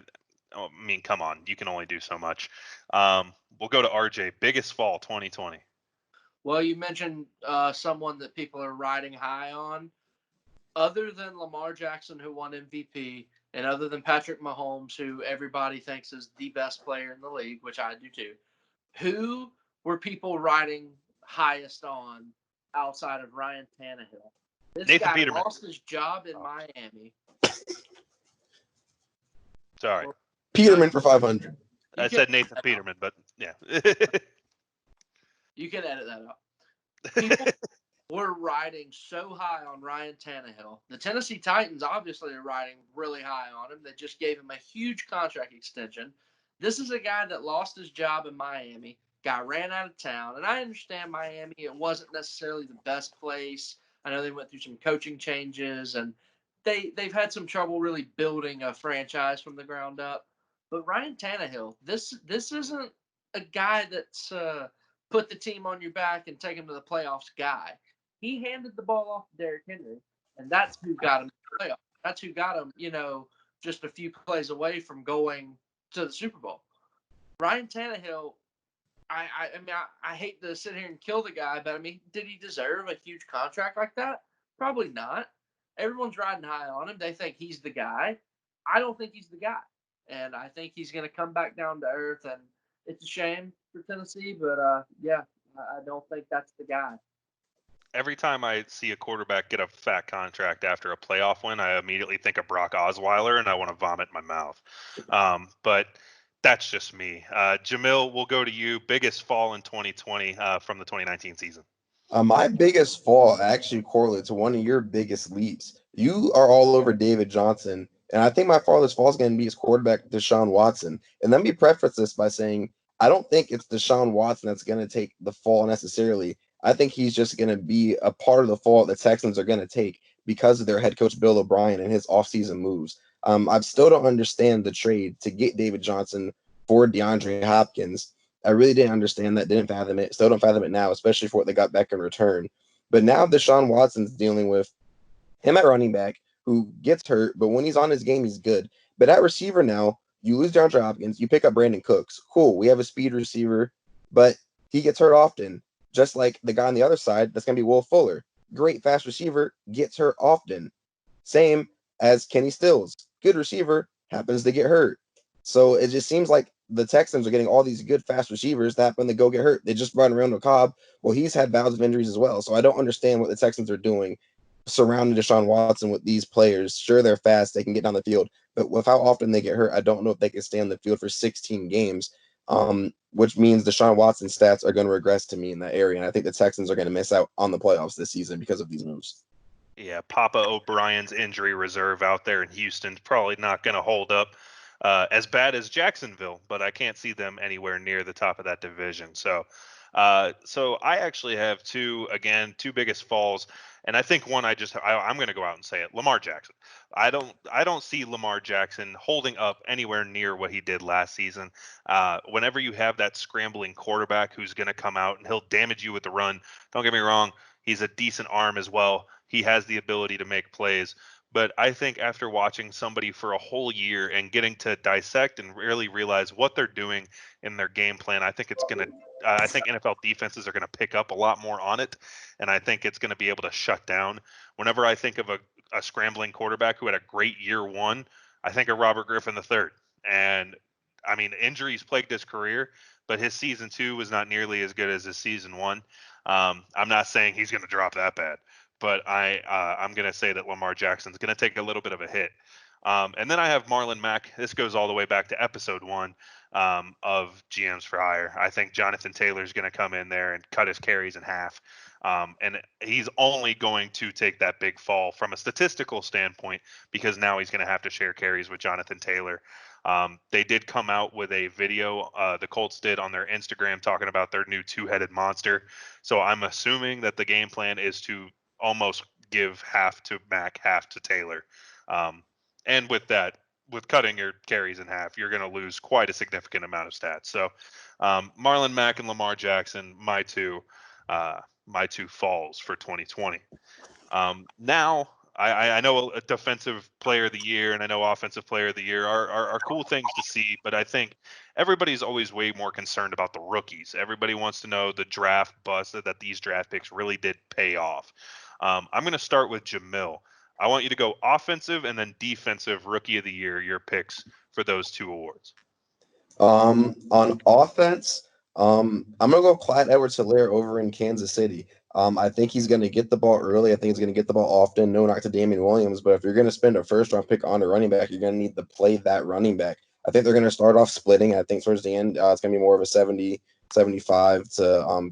mean, come on, you can only do so much. We'll go to RJ, biggest fall 2020. Well, you mentioned someone that people are riding high on. Other than Lamar Jackson, who won MVP, and other than Patrick Mahomes, who everybody thinks is the best player in the league, which I do too, who were people riding highest on outside of Ryan Tannehill? This Nathan guy Peterman. lost his job in Miami. Sorry. Peterman for 500. I said Nathan Peterman, but yeah. You can edit that out. People were riding so high on Ryan Tannehill. The Tennessee Titans obviously are riding really high on him. They just gave him a huge contract extension. This is a guy that lost his job in Miami, guy ran out of town. And I understand Miami, it wasn't necessarily the best place. I know they went through some coaching changes, and they've had some trouble really building a franchise from the ground up. But Ryan Tannehill, this isn't a guy that's put the team on your back and take him to the playoffs guy. He handed the ball off to Derrick Henry, and that's who got him to the playoffs. That's who got him, just a few plays away from going to the Super Bowl. Ryan Tannehill, I hate to sit here and kill the guy, but did he deserve a huge contract like that? Probably not. Everyone's riding high on him. They think he's the guy. I don't think he's the guy. And I think he's going to come back down to earth, and it's a shame for Tennessee, but yeah, I don't think that's the guy. Every time I see a quarterback get a fat contract after a playoff win, I immediately think of Brock Osweiler, and I want to vomit in my mouth. But that's just me. Jamil, we'll go to you. Biggest fall in 2020 from the 2019 season. My biggest fall actually correlates to one of your biggest leaps. You are all over David Johnson, and I think my farthest fall is going to be his quarterback, Deshaun Watson. And let me preface this by saying I don't think it's Deshaun Watson that's going to take the fall necessarily. I think he's just going to be a part of the fall the Texans are going to take because of their head coach, Bill O'Brien, and his offseason moves. I still don't understand the trade to get David Johnson for DeAndre Hopkins. I really didn't understand that, didn't fathom it, still don't fathom it now, especially for what they got back in return. But now Deshaun Watson's dealing with him at running back who gets hurt, but when he's on his game, he's good. But at receiver now, you lose DeAndre Hopkins, you pick up Brandon Cooks. Cool, we have a speed receiver, but he gets hurt often. Just like the guy on the other side, that's going to be Will Fuller. Great fast receiver, gets hurt often. Same as Kenny Stills. Good receiver, happens to get hurt. So it just seems like the Texans are getting all these good fast receivers that happen to go get hurt. They just brought Randall Cobb. Well, he's had bouts of injuries as well. So I don't understand what the Texans are doing surrounding Deshaun Watson with these players. Sure, they're fast. They can get down the field. But with how often they get hurt, I don't know if they can stay on the field for 16 games, which means Deshaun Watson's stats are going to regress to me in that area. And I think the Texans are going to miss out on the playoffs this season because of these moves. Yeah, Papa O'Brien's injury reserve out there in Houston's probably not going to hold up as bad as Jacksonville, but I can't see them anywhere near the top of that division. So I actually have two biggest falls, and I think one I'm going to go out and say it: Lamar Jackson. I don't see Lamar Jackson holding up anywhere near what he did last season. Whenever you have that scrambling quarterback who's going to come out and he'll damage you with the run, don't get me wrong, he's a decent arm as well. He has the ability to make plays. But I think after watching somebody for a whole year and getting to dissect and really realize what they're doing in their game plan, I think NFL defenses are going to pick up a lot more on it, and I think it's going to be able to shut down. Whenever I think of a scrambling quarterback who had a great year one, I think of Robert Griffin III. And I mean, injuries plagued his career, but his season two was not nearly as good as his season one. I'm not saying he's going to drop that bad, but I'm going to say that Lamar Jackson's going to take a little bit of a hit. And then I have Marlon Mack. This goes all the way back to episode one of GMs for Hire. I think Jonathan Taylor is going to come in there and cut his carries in half. And he's only going to take that big fall from a statistical standpoint because now he's going to have to share carries with Jonathan Taylor. They did come out with a video, the Colts did on their Instagram, talking about their new two-headed monster. So I'm assuming that the game plan is to almost give half to Mack, half to Taylor. And with cutting your carries in half, you're going to lose quite a significant amount of stats. So Marlon Mack and Lamar Jackson, my two falls for 2020. Now, I know a defensive player of the year and I know offensive player of the year are cool things to see, but I think everybody's always way more concerned about the rookies. Everybody wants to know the draft bust that these draft picks really did pay off. I'm going to start with Jamil. I want you to go offensive and then defensive rookie of the year, your picks for those two awards. On offense, I'm gonna go Clyde Edwards-Helaire over in Kansas City. I think he's gonna get the ball early. I think he's gonna get the ball often. No knock to Damian Williams, but if you're gonna spend a first round pick on a running back, you're gonna need to play that running back. I think they're gonna start off splitting. I think towards the end, it's gonna be more of a 70-75 to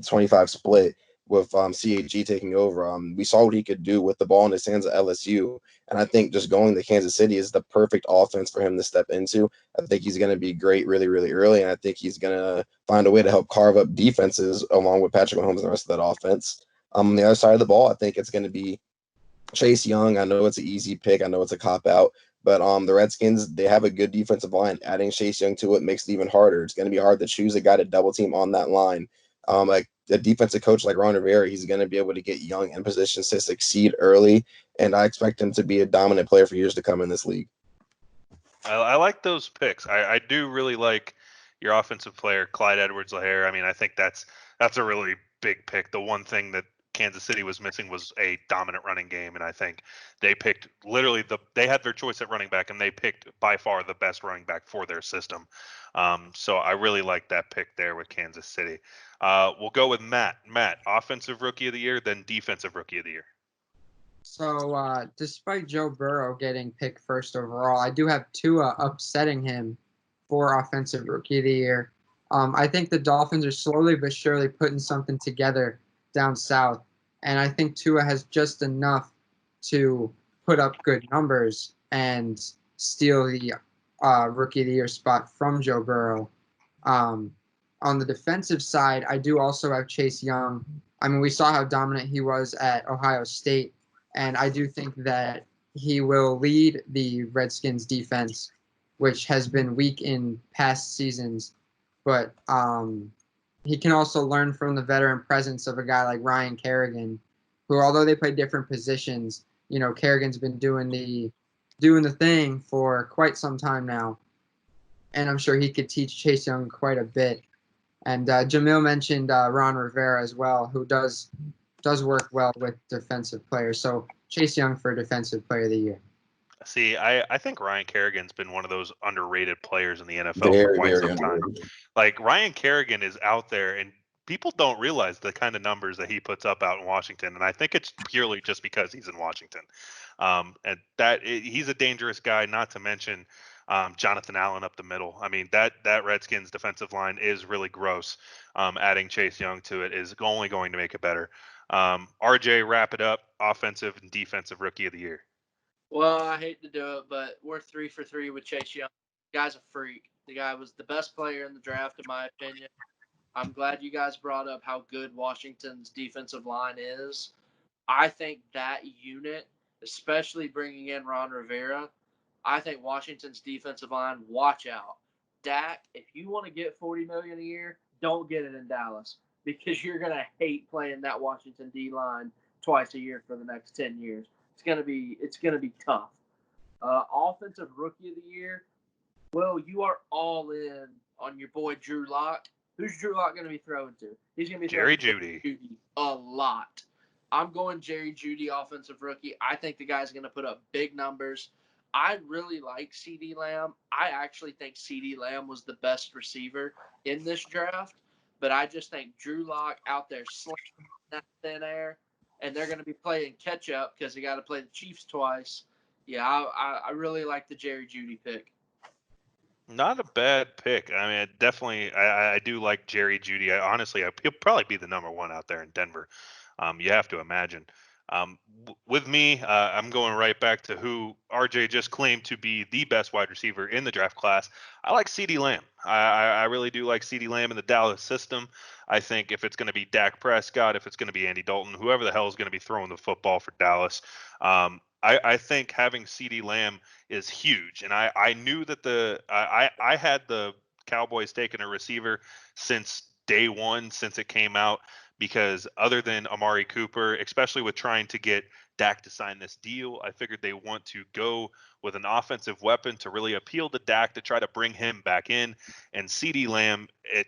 25 split with CAG taking over. We saw what he could do with the ball in his hands at LSU, and I think just going to Kansas City is the perfect offense for him to step into. I think he's going to be great really, really early, and I think he's going to find a way to help carve up defenses along with Patrick Mahomes and the rest of that offense. On the other side of the ball, I think it's going to be Chase Young. I know it's an easy pick. I know it's a cop-out. But the Redskins, they have a good defensive line. Adding Chase Young to it makes it even harder. It's going to be hard to choose a guy to double team on that line. Like a defensive coach like Ron Rivera, he's going to be able to get Young in positions to succeed early, and I expect him to be a dominant player for years to come in this league. I like those picks. I do really like your offensive player, Clyde Edwards-Helaire. I mean, I think that's a really big pick. The one thing that Kansas City was missing was a dominant running game, and I think they picked they had their choice at running back, and they picked by far the best running back for their system. So I really like that pick there with Kansas City. We'll go with Matt. Matt, offensive rookie of the year, then defensive rookie of the year. So despite Joe Burrow getting picked first overall, I do have Tua upsetting him for offensive rookie of the year. I think the Dolphins are slowly but surely putting something together down south, and I think Tua has just enough to put up good numbers and steal the rookie of the year spot from Joe Burrow. On the defensive side, I do also have Chase Young. I mean, we saw how dominant he was at Ohio State, and I do think that he will lead the Redskins defense, which has been weak in past seasons. But he can also learn from the veteran presence of a guy like Ryan Kerrigan, who, although they play different positions, Kerrigan's been doing the thing for quite some time now, and I'm sure he could teach Chase Young quite a bit. And Jamil mentioned Ron Rivera as well, who does work well with defensive players. So Chase Young for Defensive Player of the Year. See, I think Ryan Kerrigan's been one of those underrated players in the NFL for Very, quite very some time. underrated. Like Ryan Kerrigan is out there, and people don't realize the kind of numbers that he puts up out in Washington. And I think it's purely just because he's in Washington. And he's a dangerous guy. Not to mention Jonathan Allen up the middle. I mean, that Redskins defensive line is really gross. Adding Chase Young to it is only going to make it better. RJ, wrap it up. Offensive and defensive rookie of the year. Well, I hate to do it, but we're 3 for 3 with Chase Young. The guy's a freak. The guy was the best player in the draft, in my opinion. I'm glad you guys brought up how good Washington's defensive line is. I think that unit, especially bringing in Ron Rivera, I think Washington's defensive line, watch out. Dak, if you want to get $40 million a year, don't get it in Dallas because you're going to hate playing that Washington D line twice a year for the next 10 years. It's going to be tough. Offensive Rookie of the Year, well, you are all in on your boy Drew Lock. Who's Drew Lock going to be throwing to? He's going to be Jerry throwing Jeudy. to Jeudy a lot. I'm going Jerry Jeudy, offensive rookie. I think the guy's going to put up big numbers. I really like CeeDee Lamb. I actually think CeeDee Lamb was the best receiver in this draft, but I just think Drew Lock out there slinging that thin air, and they're going to be playing catch up because they got to play the Chiefs twice. Yeah, I really like the Jerry Jeudy pick. Not a bad pick. I mean, definitely, I do like Jerry Jeudy. He'll probably be the number one out there in Denver. You have to imagine. With me, I'm going right back to who RJ just claimed to be the best wide receiver in the draft class. I like CeeDee Lamb. I really do like CeeDee Lamb in the Dallas system. I think if it's going to be Dak Prescott, if it's going to be Andy Dalton, whoever the hell is going to be throwing the football for Dallas, I think having CeeDee Lamb is huge. And I knew that I had the Cowboys taking a receiver since day one, since it came out, because other than Amari Cooper, especially with trying to get Dak to sign this deal, I figured they want to go with an offensive weapon to really appeal to Dak to try to bring him back in. And CeeDee Lamb, it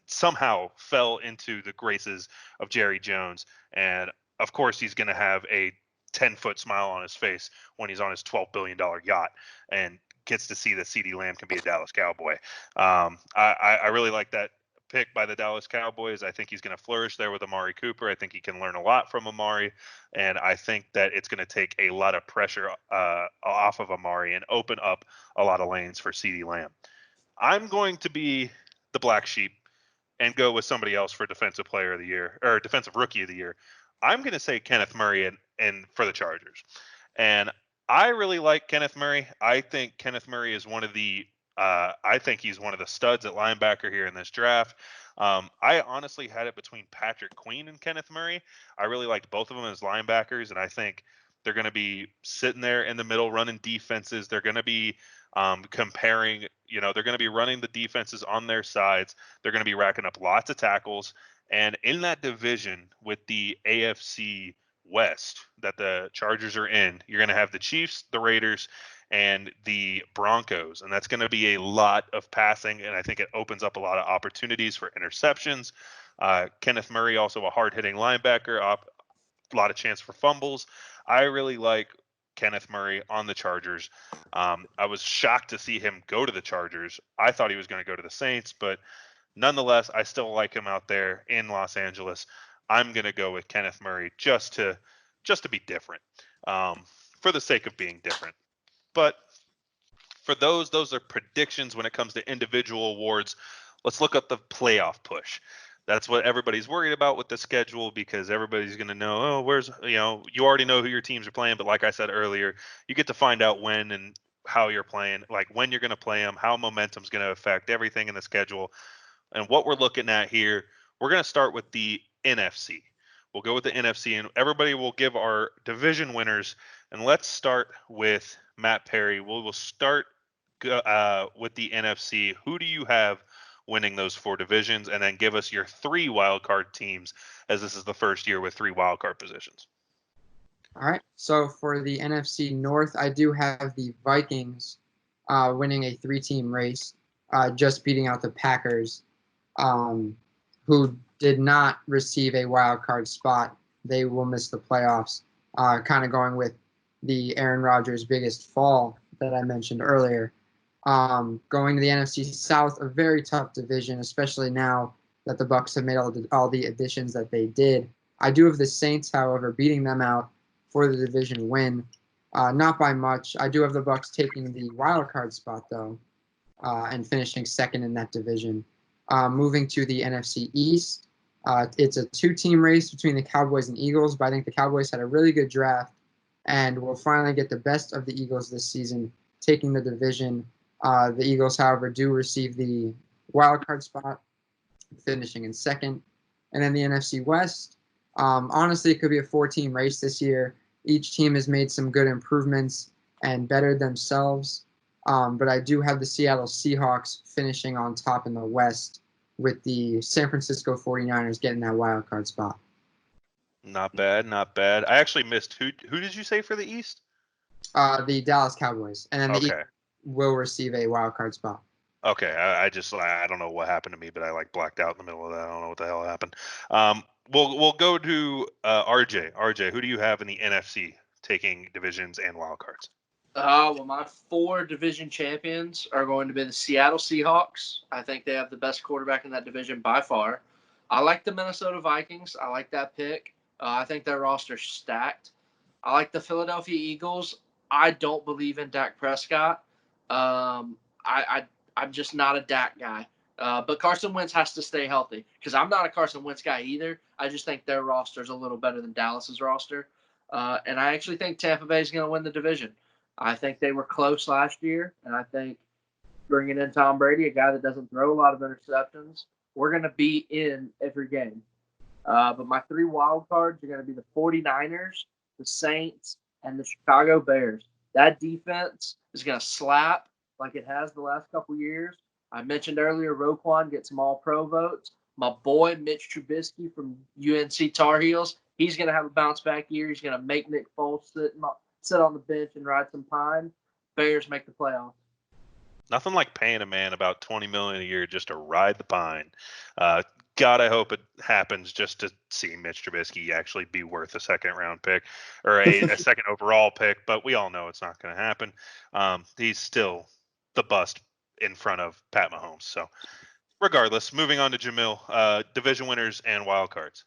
somehow fell into the graces of Jerry Jones. And of course, he's going to have a 10-foot smile on his face when he's on his $12 billion yacht and gets to see that CeeDee Lamb can be a Dallas Cowboy. I really like that pick by the Dallas Cowboys. I think he's going to flourish there with Amari Cooper. I think he can learn a lot from Amari, and I think that it's going to take a lot of pressure off of Amari and open up a lot of lanes for CeeDee Lamb. I'm going to be the black sheep and go with somebody else for defensive player of the year or defensive rookie of the year. I'm going to say Kenneth Murray and for the Chargers. And I really like Kenneth Murray. I think Kenneth Murray is one of the I think he's one of the studs at linebacker here in this draft. I honestly had it between Patrick Queen and Kenneth Murray. I really liked both of them as linebackers, and I think they're going to be sitting there in the middle running defenses. They're going to be comparing, they're going to be running the defenses on their sides. They're going to be racking up lots of tackles. And in that division with the AFC West that the Chargers are in, you're going to have the Chiefs, the Raiders, and the Broncos. And that's going to be a lot of passing. And I think it opens up a lot of opportunities for interceptions. Kenneth Murray, also a hard-hitting linebacker, a lot of chance for fumbles. I really like Kenneth Murray on the Chargers. I was shocked to see him go to the Chargers. I thought he was going to go to the Saints, but nonetheless, I still like him out there in Los Angeles. I'm going to go with Kenneth Murray just to be different, for the sake of being different. But for those are predictions when it comes to individual awards. Let's look at the playoff push. That's what everybody's worried about with the schedule, because everybody's going to know, you already know who your teams are playing. But like I said earlier, you get to find out when and how you're playing, like when you're going to play them, how momentum's going to affect everything in the schedule. And what we're looking at here, we're going to start with the NFC. We'll go with the NFC, and everybody will give our division winners. And let's start with Matt Perry. We'll start with the NFC. Who do you have winning those 4 divisions? And then give us your 3 wildcard teams, as this is the first year with 3 wildcard positions. All right. So for the NFC North, I do have the Vikings winning a 3-team race, just beating out the Packers, who did not receive a wild card spot. They will miss the playoffs, kind of going with the Aaron Rodgers' biggest fall that I mentioned earlier. Going to the NFC South, a very tough division, especially now that the Bucs have made all the additions that they did. I do have the Saints, however, beating them out for the division win. Not by much. I do have the Bucs taking the wild card spot, though, and finishing second in that division. Moving to the NFC East, it's a 2-team race between the Cowboys and Eagles, but I think the Cowboys had a really good draft, and will finally get the best of the Eagles this season, taking the division. The Eagles, however, do receive the wild card spot, finishing in second. And then the NFC West, honestly, it could be a 4-team race this year. Each team has made some good improvements and bettered themselves. But I do have the Seattle Seahawks finishing on top in the West, with the San Francisco 49ers getting that wild card spot. Not bad, not bad. I actually missed who did you say for the East? The Dallas Cowboys, and then the Okay. Eagles will receive a wild card spot. Okay, I don't know what happened to me, but I like blacked out in the middle of that. I don't know what the hell happened. We'll go to RJ. RJ, who do you have in the NFC taking divisions and wild cards? Well, my 4 division champions are going to be the Seattle Seahawks. I think they have the best quarterback in that division by far. I like the Minnesota Vikings. I like that pick. I think their roster's stacked. I like the Philadelphia Eagles. I don't believe in Dak Prescott. I'm just not a Dak guy. But Carson Wentz has to stay healthy because I'm not a Carson Wentz guy either. I just think their roster is a little better than Dallas's roster. And I actually think Tampa Bay is going to win the division. I think they were close last year, and I think bringing in Tom Brady, a guy that doesn't throw a lot of interceptions, we're going to be in every game. But my 3 wild cards are going to be the 49ers, the Saints, and the Chicago Bears. That defense is going to slap like it has the last couple years. I mentioned earlier Roquan gets some all-pro votes. My boy Mitch Trubisky from UNC Tar Heels, he's going to have a bounce-back year. He's going to make Nick Foles sit on the bench and ride some pine. Bears make the playoffs. Nothing like paying a man about $20 million a year just to ride the pine. God, I hope it happens just to see Mitch Trubisky actually be worth a second-round pick or a second overall pick. But we all know it's not going to happen. He's still the bust in front of Pat Mahomes. So, regardless, moving on to Jamil, division winners and wild cards.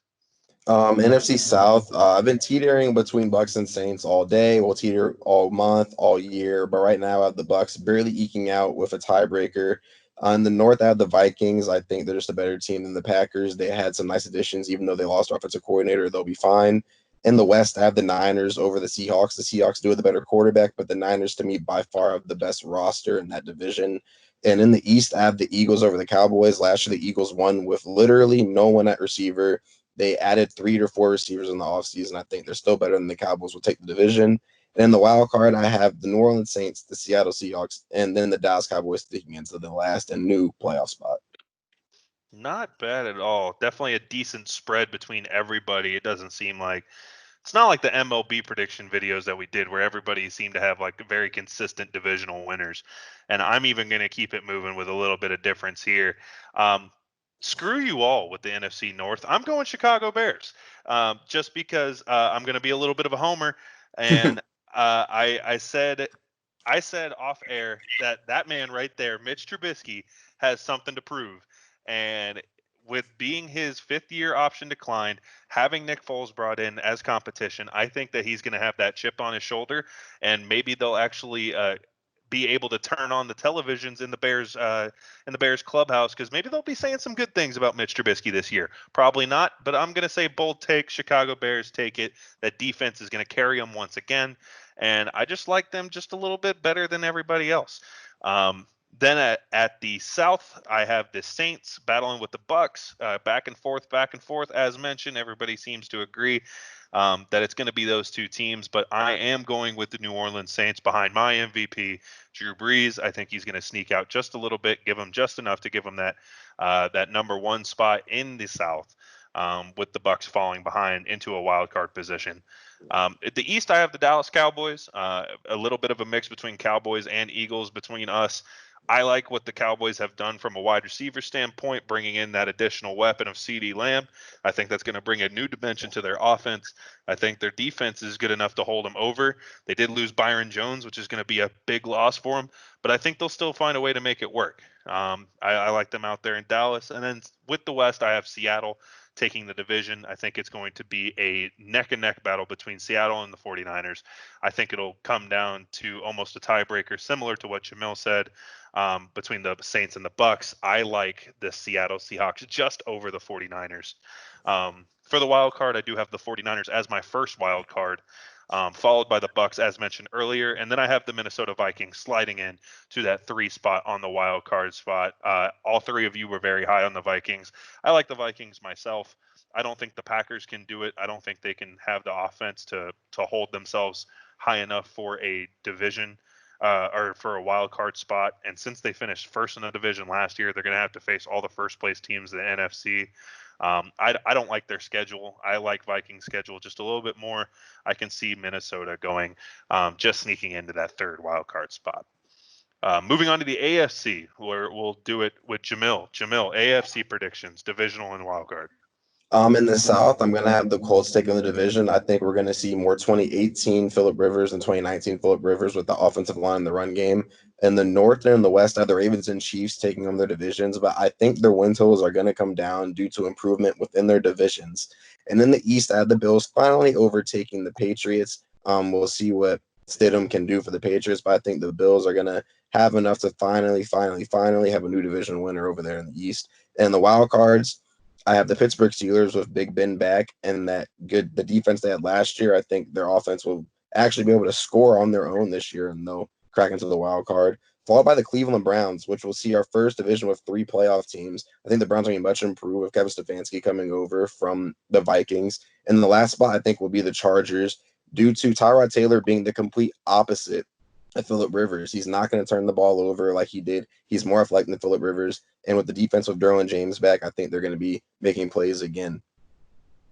NFC South. I've been teetering between Bucks and Saints all day. We'll teeter all month, all year. But right now, I have the Bucks barely eking out with a tiebreaker. In the North, I have the Vikings. I think they're just a better team than the Packers. They had some nice additions, even though they lost their offensive coordinator. They'll be fine. In the West, I have the Niners over the Seahawks. The Seahawks do have the better quarterback, but the Niners, to me, by far have the best roster in that division. And in the East, I have the Eagles over the Cowboys. Last year, the Eagles won with literally no one at receiver. They added 3 to 4 receivers in the offseason. I think they're still better than the Cowboys will take the division. And in the wild card, I have the New Orleans Saints, the Seattle Seahawks, and then the Dallas Cowboys sticking into the last and new playoff spot. Not bad at all. Definitely a decent spread between everybody. It doesn't seem like it's not like the MLB prediction videos that we did where everybody seemed to have like very consistent divisional winners. And I'm even going to keep it moving with a little bit of difference here. Screw you all with the NFC North. I'm going Chicago Bears just because I'm going to be a little bit of a homer. And I said off air that man right there, Mitch Trubisky, has something to prove. And with being his 5th-year option declined, having Nick Foles brought in as competition, I think that he's going to have that chip on his shoulder, and maybe they'll actually be able to turn on the televisions in the Bears clubhouse, because maybe they'll be saying some good things about Mitch Trubisky this year. Probably not, but I'm going to say bold take. Chicago Bears take it. That defense is going to carry them once again, and I just like them just a little bit better than everybody else. Then at the South, I have the Saints battling with the Bucks, back and forth. As mentioned, everybody seems to agree that it's going to be those 2 teams, but I am going with the New Orleans Saints behind my MVP, Drew Brees. I think he's going to sneak out just a little bit, give him just enough to give him that number 1 spot in the South, with the Bucks falling behind into a wild card position. At the East, I have the Dallas Cowboys, a little bit of a mix between Cowboys and Eagles between us. I like what the Cowboys have done from a wide receiver standpoint, bringing in that additional weapon of CeeDee Lamb. I think that's going to bring a new dimension to their offense. I think their defense is good enough to hold them over. They did lose Byron Jones, which is going to be a big loss for them, but I think they'll still find a way to make it work. I like them out there in Dallas. And then with the West, I have Seattle taking the division. I think it's going to be a neck-and-neck battle between Seattle and the 49ers. I think it'll come down to almost a tiebreaker, similar to what Jamil said, between the Saints and the Bucks. I like the Seattle Seahawks just over the 49ers. For the wild card, I do have the 49ers as my first wild card. followed by the Bucks, as mentioned earlier, and then I have the Minnesota Vikings sliding in to that 3 spot on the wild card spot. All 3 of you were very high on the Vikings. I like the Vikings myself. I don't think the Packers can do it. I don't think they can have the offense to hold themselves high enough for a division or for a wild card spot. And since they finished first in the division last year, they're going to have to face all the first place teams in the NFC. I don't like their schedule. I like Vikings schedule just a little bit more. I can see Minnesota going, just sneaking into that 3rd wild card spot. Moving on to the AFC, where we'll do it with Jamil. Jamil, AFC predictions, divisional and wild card. In the South, I'm going to have the Colts taking the division. I think we're going to see more 2018 Phillip Rivers and 2019 Phillip Rivers with the offensive line and the run game. In the North and in the West, I have the Ravens and Chiefs taking on their divisions, but I think their win totals are going to come down due to improvement within their divisions. And in the East, I have the Bills finally overtaking the Patriots. We'll see what Stidham can do for the Patriots, but I think the Bills are going to have enough to finally have a new division winner over there in the East. And the wild cards, I have the Pittsburgh Steelers with Big Ben back and the defense they had last year. I think their offense will actually be able to score on their own this year, and they'll crack into the wild card. Followed by the Cleveland Browns, which will see our first division with 3 playoff teams. I think the Browns are going to be much improved with Kevin Stefanski coming over from the Vikings. And the last spot, I think, will be the Chargers due to Tyrod Taylor being the complete opposite of Phillip Rivers. He's not going to turn the ball over like he did. He's more athletic than Phillip Rivers. And with the defense with Derwin James back, I think they're going to be making plays again.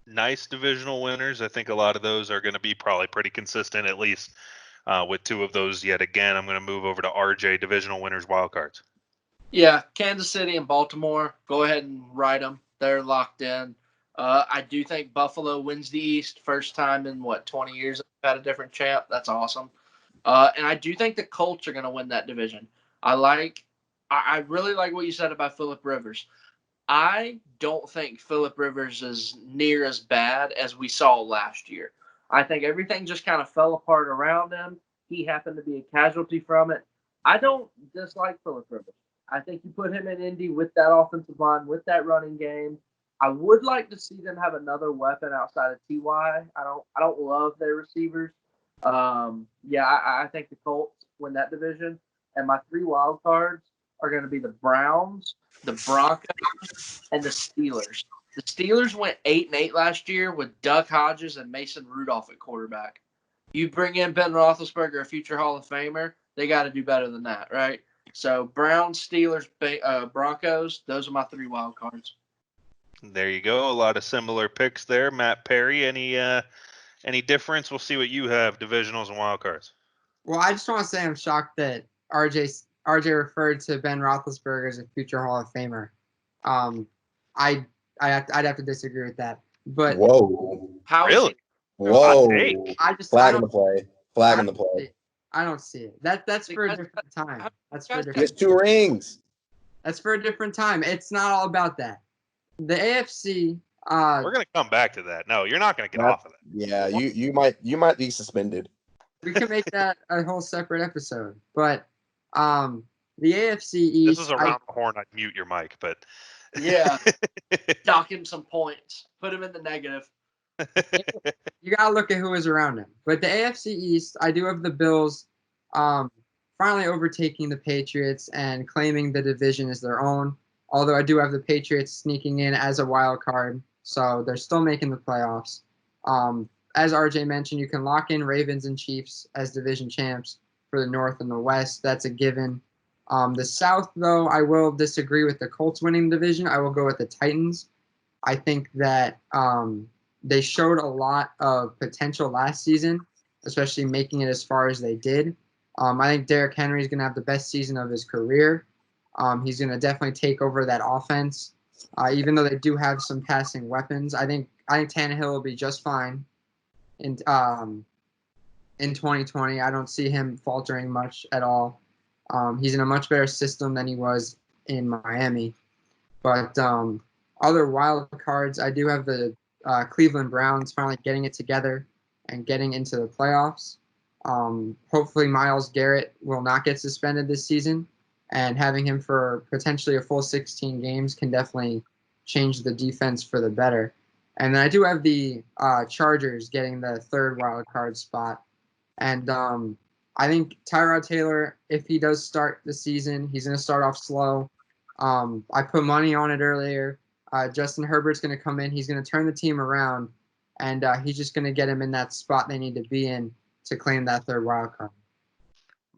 Nice divisional winners. I think a lot of those are going to be probably pretty consistent, at least with 2 of those yet again. I'm going to move over to RJ, divisional winners, wild cards. Yeah, Kansas City and Baltimore. Go ahead and write them. They're locked in. I do think Buffalo wins the East. First time in, 20 years they've had a different champ. That's awesome. And I do think the Colts are going to win that division. I really like what you said about Phillip Rivers. I don't think Phillip Rivers is near as bad as we saw last year. I think everything just kind of fell apart around him. He happened to be a casualty from it. I don't dislike Phillip Rivers. I think you put him in Indy with that offensive line, with that running game. I would like to see them have another weapon outside of Ty. I don't love their receivers. I think the Colts win that division. And my 3 wild cards are going to be the Browns, the Broncos, and the Steelers. The Steelers went 8-8 last year with Duck Hodges and Mason Rudolph at quarterback. You bring in Ben Roethlisberger, a future Hall of Famer, they got to do better than that, right? So Browns, Steelers, Broncos, those are my 3 wild cards. There you go. A lot of similar picks there. Matt Perry, any difference? We'll see what you have, divisionals and wild cards. Well, I just want to say I'm shocked that RJ referred to Ben Roethlisberger as a future Hall of Famer. I'd have to disagree with that. But Whoa. How Really? Whoa. I just Flag in the play. Flag in the play. I don't see it. That's for a different time. That's for a He different. has 2 rings. That's for a different time. It's not all about that. The AFC. We're gonna come back to that. No, you're not gonna get off of it. Yeah, you might be suspended. We can make that a whole separate episode. But the AFC East. This is around the horn. I'd mute your mic, but Yeah. Dock him some points. Put him in the negative. You gotta look at who is around him. But the AFC East, I do have the Bills finally overtaking the Patriots and claiming the division as their own. Although I do have the Patriots sneaking in as a wild card, so they're still making the playoffs. As RJ mentioned, you can lock in Ravens and Chiefs as division champs for the North and the West. That's a given. The South, though, I will disagree with the Colts winning the division. I will go with the Titans. I think that they showed a lot of potential last season, especially making it as far as they did. I think Derrick Henry is going to have the best season of his career. He's going to definitely take over that offense, even though they do have some passing weapons. I think Tannehill will be just fine in 2020. I don't see him faltering much at all. He's in a much better system than he was in Miami. But other wild cards, I do have the Cleveland Browns finally getting it together and getting into the playoffs. Hopefully Myles Garrett will not get suspended this season, and having him for potentially a full 16 games can definitely change the defense for the better. And then I do have the Chargers getting the third wild card spot. And I think Tyrod Taylor, if he does start the season, he's going to start off slow. I put money on it earlier. Justin Herbert's going to come in. He's going to turn the team around, and he's just going to get him in that spot they need to be in to claim that third wild card.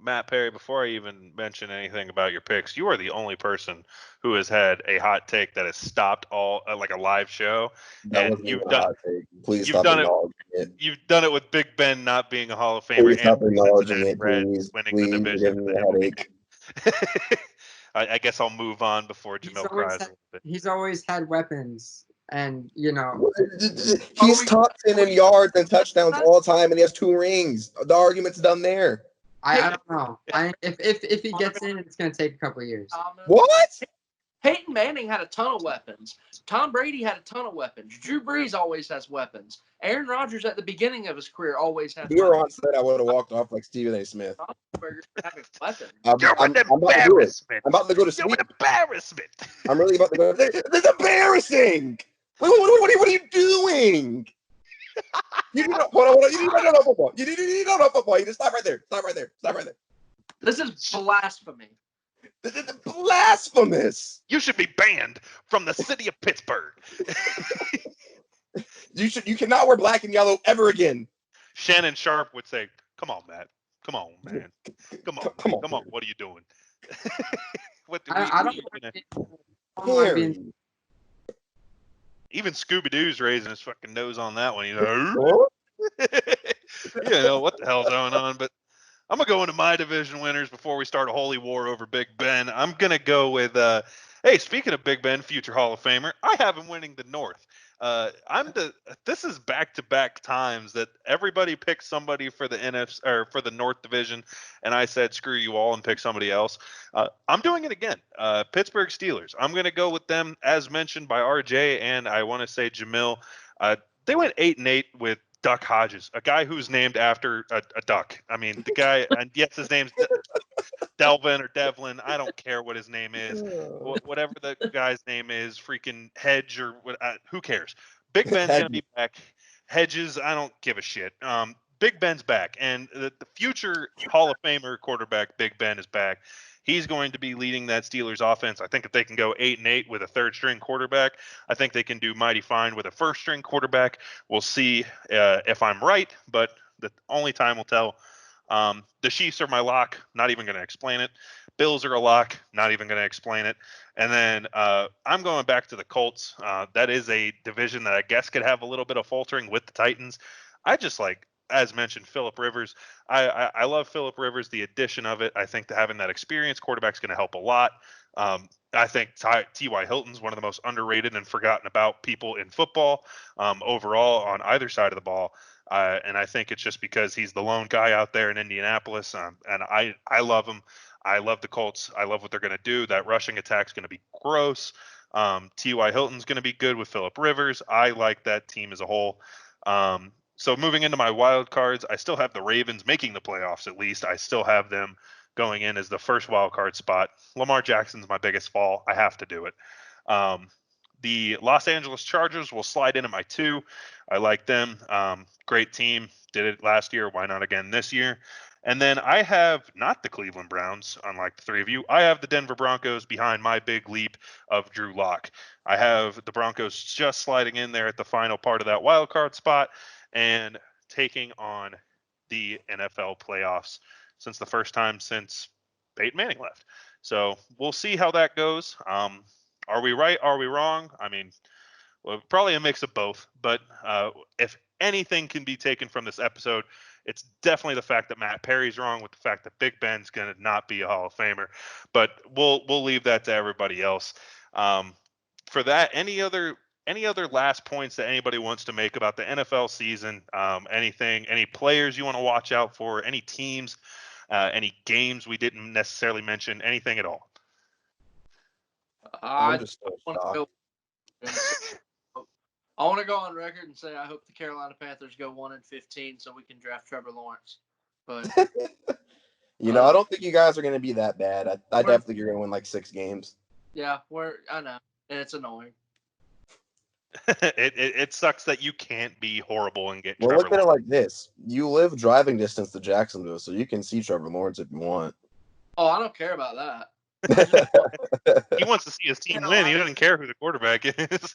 Matt Perry, before I even mention anything about your picks, you are the only person who has had a hot take that has stopped all like a live show. That And wasn't even a hot take. Please you've stop done it. acknowledging it. You've done it with Big Ben not being a Hall of Famer Please stop and acknowledging Cincinnati it, Reds please. winning Please, the you're division. giving me a headache. I guess I'll move on before He's Jamil always cries a had- little bit. He's always had weapons, and you know. He's top 10 in yards and touchdowns all time, and he has 2 rings. The argument's done there. I don't know. If he gets in, it's going to take a couple of years. What? Peyton Manning had a ton of weapons. Tom Brady had a ton of weapons. Drew Brees always has weapons. Aaron Rodgers at the beginning of his career always had If you were weapons. on set, I would have walked off like Stephen A. Smith. Roethlisberger having weapons. You're I'm an about to do it. embarrassment. I'm about to go to You're sleep. an embarrassment. I'm really about to go. This is embarrassing. What are you doing? You need to hold on. You need to know football. You need to know football. You just stop right there. Stop right there. Stop right there. This is blasphemy. This is blasphemous. You should be banned from the city of Pittsburgh. You cannot wear black and yellow ever again. Shannon Sharp would say, "Come on, Matt. Come on, man. Come on. Come on. Come on. What are you doing?" I don't Harry. Even Scooby Doo's raising his fucking nose on that one. You know, you know what the hell's going on. But I'm gonna go into my division winners before we start a holy war over Big Ben. I'm gonna go with. Hey, speaking of Big Ben, future Hall of Famer, I have him winning the North. This is back-to-back times that everybody picked somebody for the NFC or for the North Division, and I said screw you all and pick somebody else. I'm doing it again. Pittsburgh Steelers. I'm going to go with them as mentioned by RJ, and I want to say Jamil. They went 8-8 with Duck Hodges, a guy who's named after a duck. I mean, the guy, and yes, his name's Delvin or Devlin. I don't care what his name is. Whatever the guy's name is, freaking Hedge or what, who cares? Big Ben's going to be back. Hedges, I don't give a shit. Big Ben's back. And the future Hall of Famer quarterback, Big Ben, is back. He's going to be leading that Steelers offense. I think if they can go 8-8 with a third-string quarterback, I think they can do mighty fine with a first-string quarterback. We'll see if I'm right, but the only time will tell. The Chiefs are my lock. Not even going to explain it. Bills are a lock. Not even going to explain it. And then I'm going back to the Colts. That is a division that I guess could have a little bit of faltering with the Titans. I just like, as mentioned, Phillip Rivers. I love Phillip Rivers, the addition of it. I think that having that experience quarterback's going to help a lot. I think T.Y. Hilton's one of the most underrated and forgotten about people in football overall on either side of the ball. And I think it's just because he's the lone guy out there in Indianapolis. And I love him. I love the Colts. I love what they're going to do. That rushing attack's going to be gross. T.Y. Hilton's going to be good with Phillip Rivers. I like that team as a whole. So moving into my wild cards, I still have the Ravens making the playoffs at least. I still have them going in as the first wild card spot. Lamar Jackson's my biggest fall. I have to do it. The Los Angeles Chargers will slide into my 2. I like them. Great team. Did it last year. Why not again this year? And then I have not the Cleveland Browns, unlike the 3 of you. I have the Denver Broncos behind my big leap of Drew Lock. I have the Broncos just sliding in there at the final part of that wild card spot and taking on the NFL playoffs since the first time since Peyton Manning left. So we'll see how that goes. Are we right? Are we wrong? I mean, well, probably a mix of both. But if anything can be taken from this episode, it's definitely the fact that Matt Perry's wrong with the fact that Big Ben's going to not be a Hall of Famer. But we'll leave that to everybody else. For that, any other last points that anybody wants to make about the NFL season? Anything, any players you want to watch out for? Any teams? Any games we didn't necessarily mention? Anything at all? I'm just so shocked. I want to go on record and say I hope the Carolina Panthers go 1-15 so we can draft Trevor Lawrence. But I don't think you guys are going to be that bad. I definitely think you're going to win like 6 games. Yeah, I know, and it's annoying. It sucks that you can't be horrible and get Well, Trevor look at it Lawrence. like this: you live driving distance to Jacksonville, so you can see Trevor Lawrence if you want. Oh, I don't care about that. He wants to see his team win. He doesn't care who the quarterback is.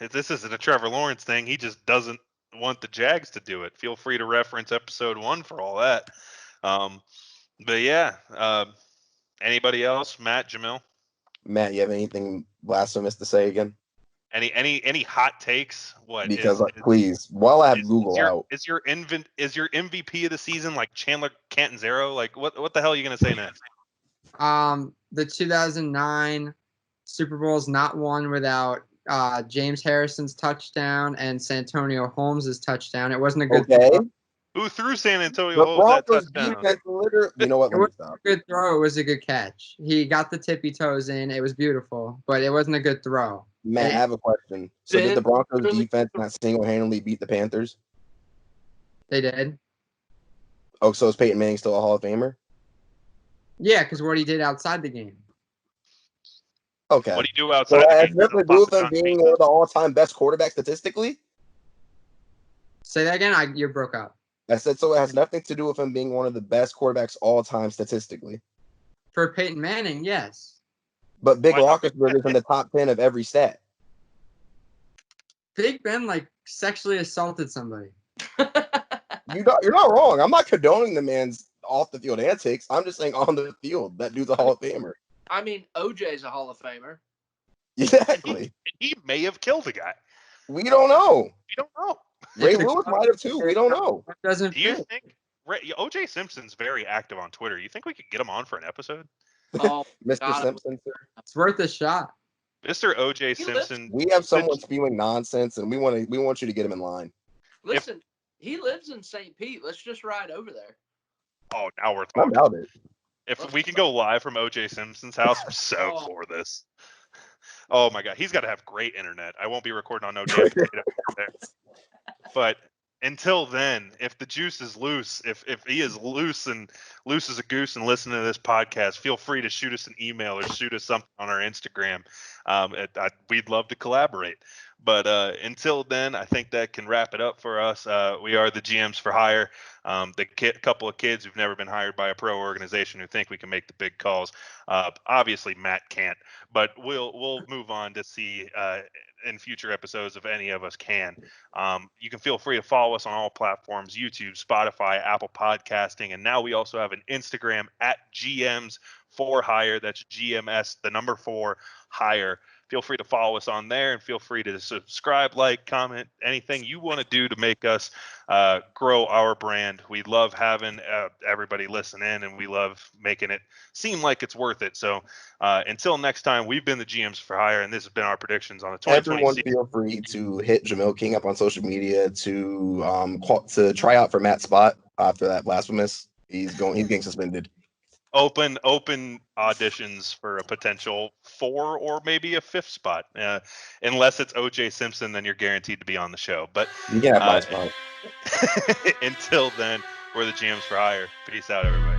If this isn't a Trevor Lawrence thing, he just doesn't want the Jags to do it. Feel free to reference episode 1 for all that. But yeah, anybody else? Matt, Jamil? Matt, you have anything blasphemous to say again? Any hot takes? What Because please, while I have Google out, is your MVP of the season like Chandler Cantanzaro? Like what the hell are you gonna say next? The 2009 Super Bowl is not won without James Harrison's touchdown and Santonio Holmes' touchdown. It wasn't a good throw. Who threw San Antonio the Holmes that Broncos touchdown? defense literally. You know what? It Let me wasn't stop. a good throw. It was a good catch. He got the tippy toes in. It was beautiful, but it wasn't a good throw. Matt, I have a question. So did the Broncos defense not single-handedly beat the Panthers? They did. Oh, so is Peyton Manning still a Hall of Famer? Yeah, because what he did outside the game. Okay. What do you do outside So the has game? nothing to do with him being one of the all-time best quarterbacks statistically? Say that again. You broke up. I said so it has nothing to do with him being one of the best quarterbacks all-time statistically. For Peyton Manning, yes. But Big Roethlisberger's in the top 10 of every stat. Big Ben sexually assaulted somebody. You're not wrong. I'm not condoning the man's off the field antics. I'm just saying on the field, that dude's a Hall of Famer. I mean, OJ's a Hall of Famer. Exactly. He may have killed a guy. We don't know. We don't know. Ray Lewis might have too. We don't know. Doesn't Do you fit. think OJ Simpson's very active on Twitter? You think we could get him on for an episode? Oh, Mr. God, Simpson, sir. It's worth a shot. Mr. OJ He Simpson. We have someone spewing nonsense, and we want you to get him in line. Listen, he lives in St. Pete. Let's just ride over there. Oh, now we're I'm talking. about it. If we can go live from OJ Simpson's house, I'm so for this. Oh my God, he's got to have great internet. I won't be recording on no damn potato there. But until then, if the juice is loose, if he is loose as a goose and listening to this podcast, feel free to shoot us an email or shoot us something on our Instagram. We'd love to collaborate. But until then, I think that can wrap it up for us. We are the GMs for Hire, couple of kids who've never been hired by a pro organization who think we can make the big calls. Obviously, Matt can't, but we'll move on to see in future episodes if any of us can. You can feel free to follow us on all platforms: YouTube, Spotify, Apple Podcasting, and now we also have an Instagram at GMs for Hire. That's GMS, the number 4 Hire. Feel free to follow us on there, and feel free to subscribe, like, comment, anything you want to do to make us grow our brand. We love having everybody listen in, and we love making it seem like it's worth it. So until next time, we've been the GMs for Hire, and this has been our predictions on the 2020 Everyone season. feel free to hit Jamil King up on social media to try out for Matt's spot after that blasphemous. He's getting suspended. Open auditions for a potential 4 or maybe a 5th spot. Unless it's OJ Simpson, then you're guaranteed to be on the show. But You can have my spot. until then, we're the GMs for Hire. Peace out, everybody.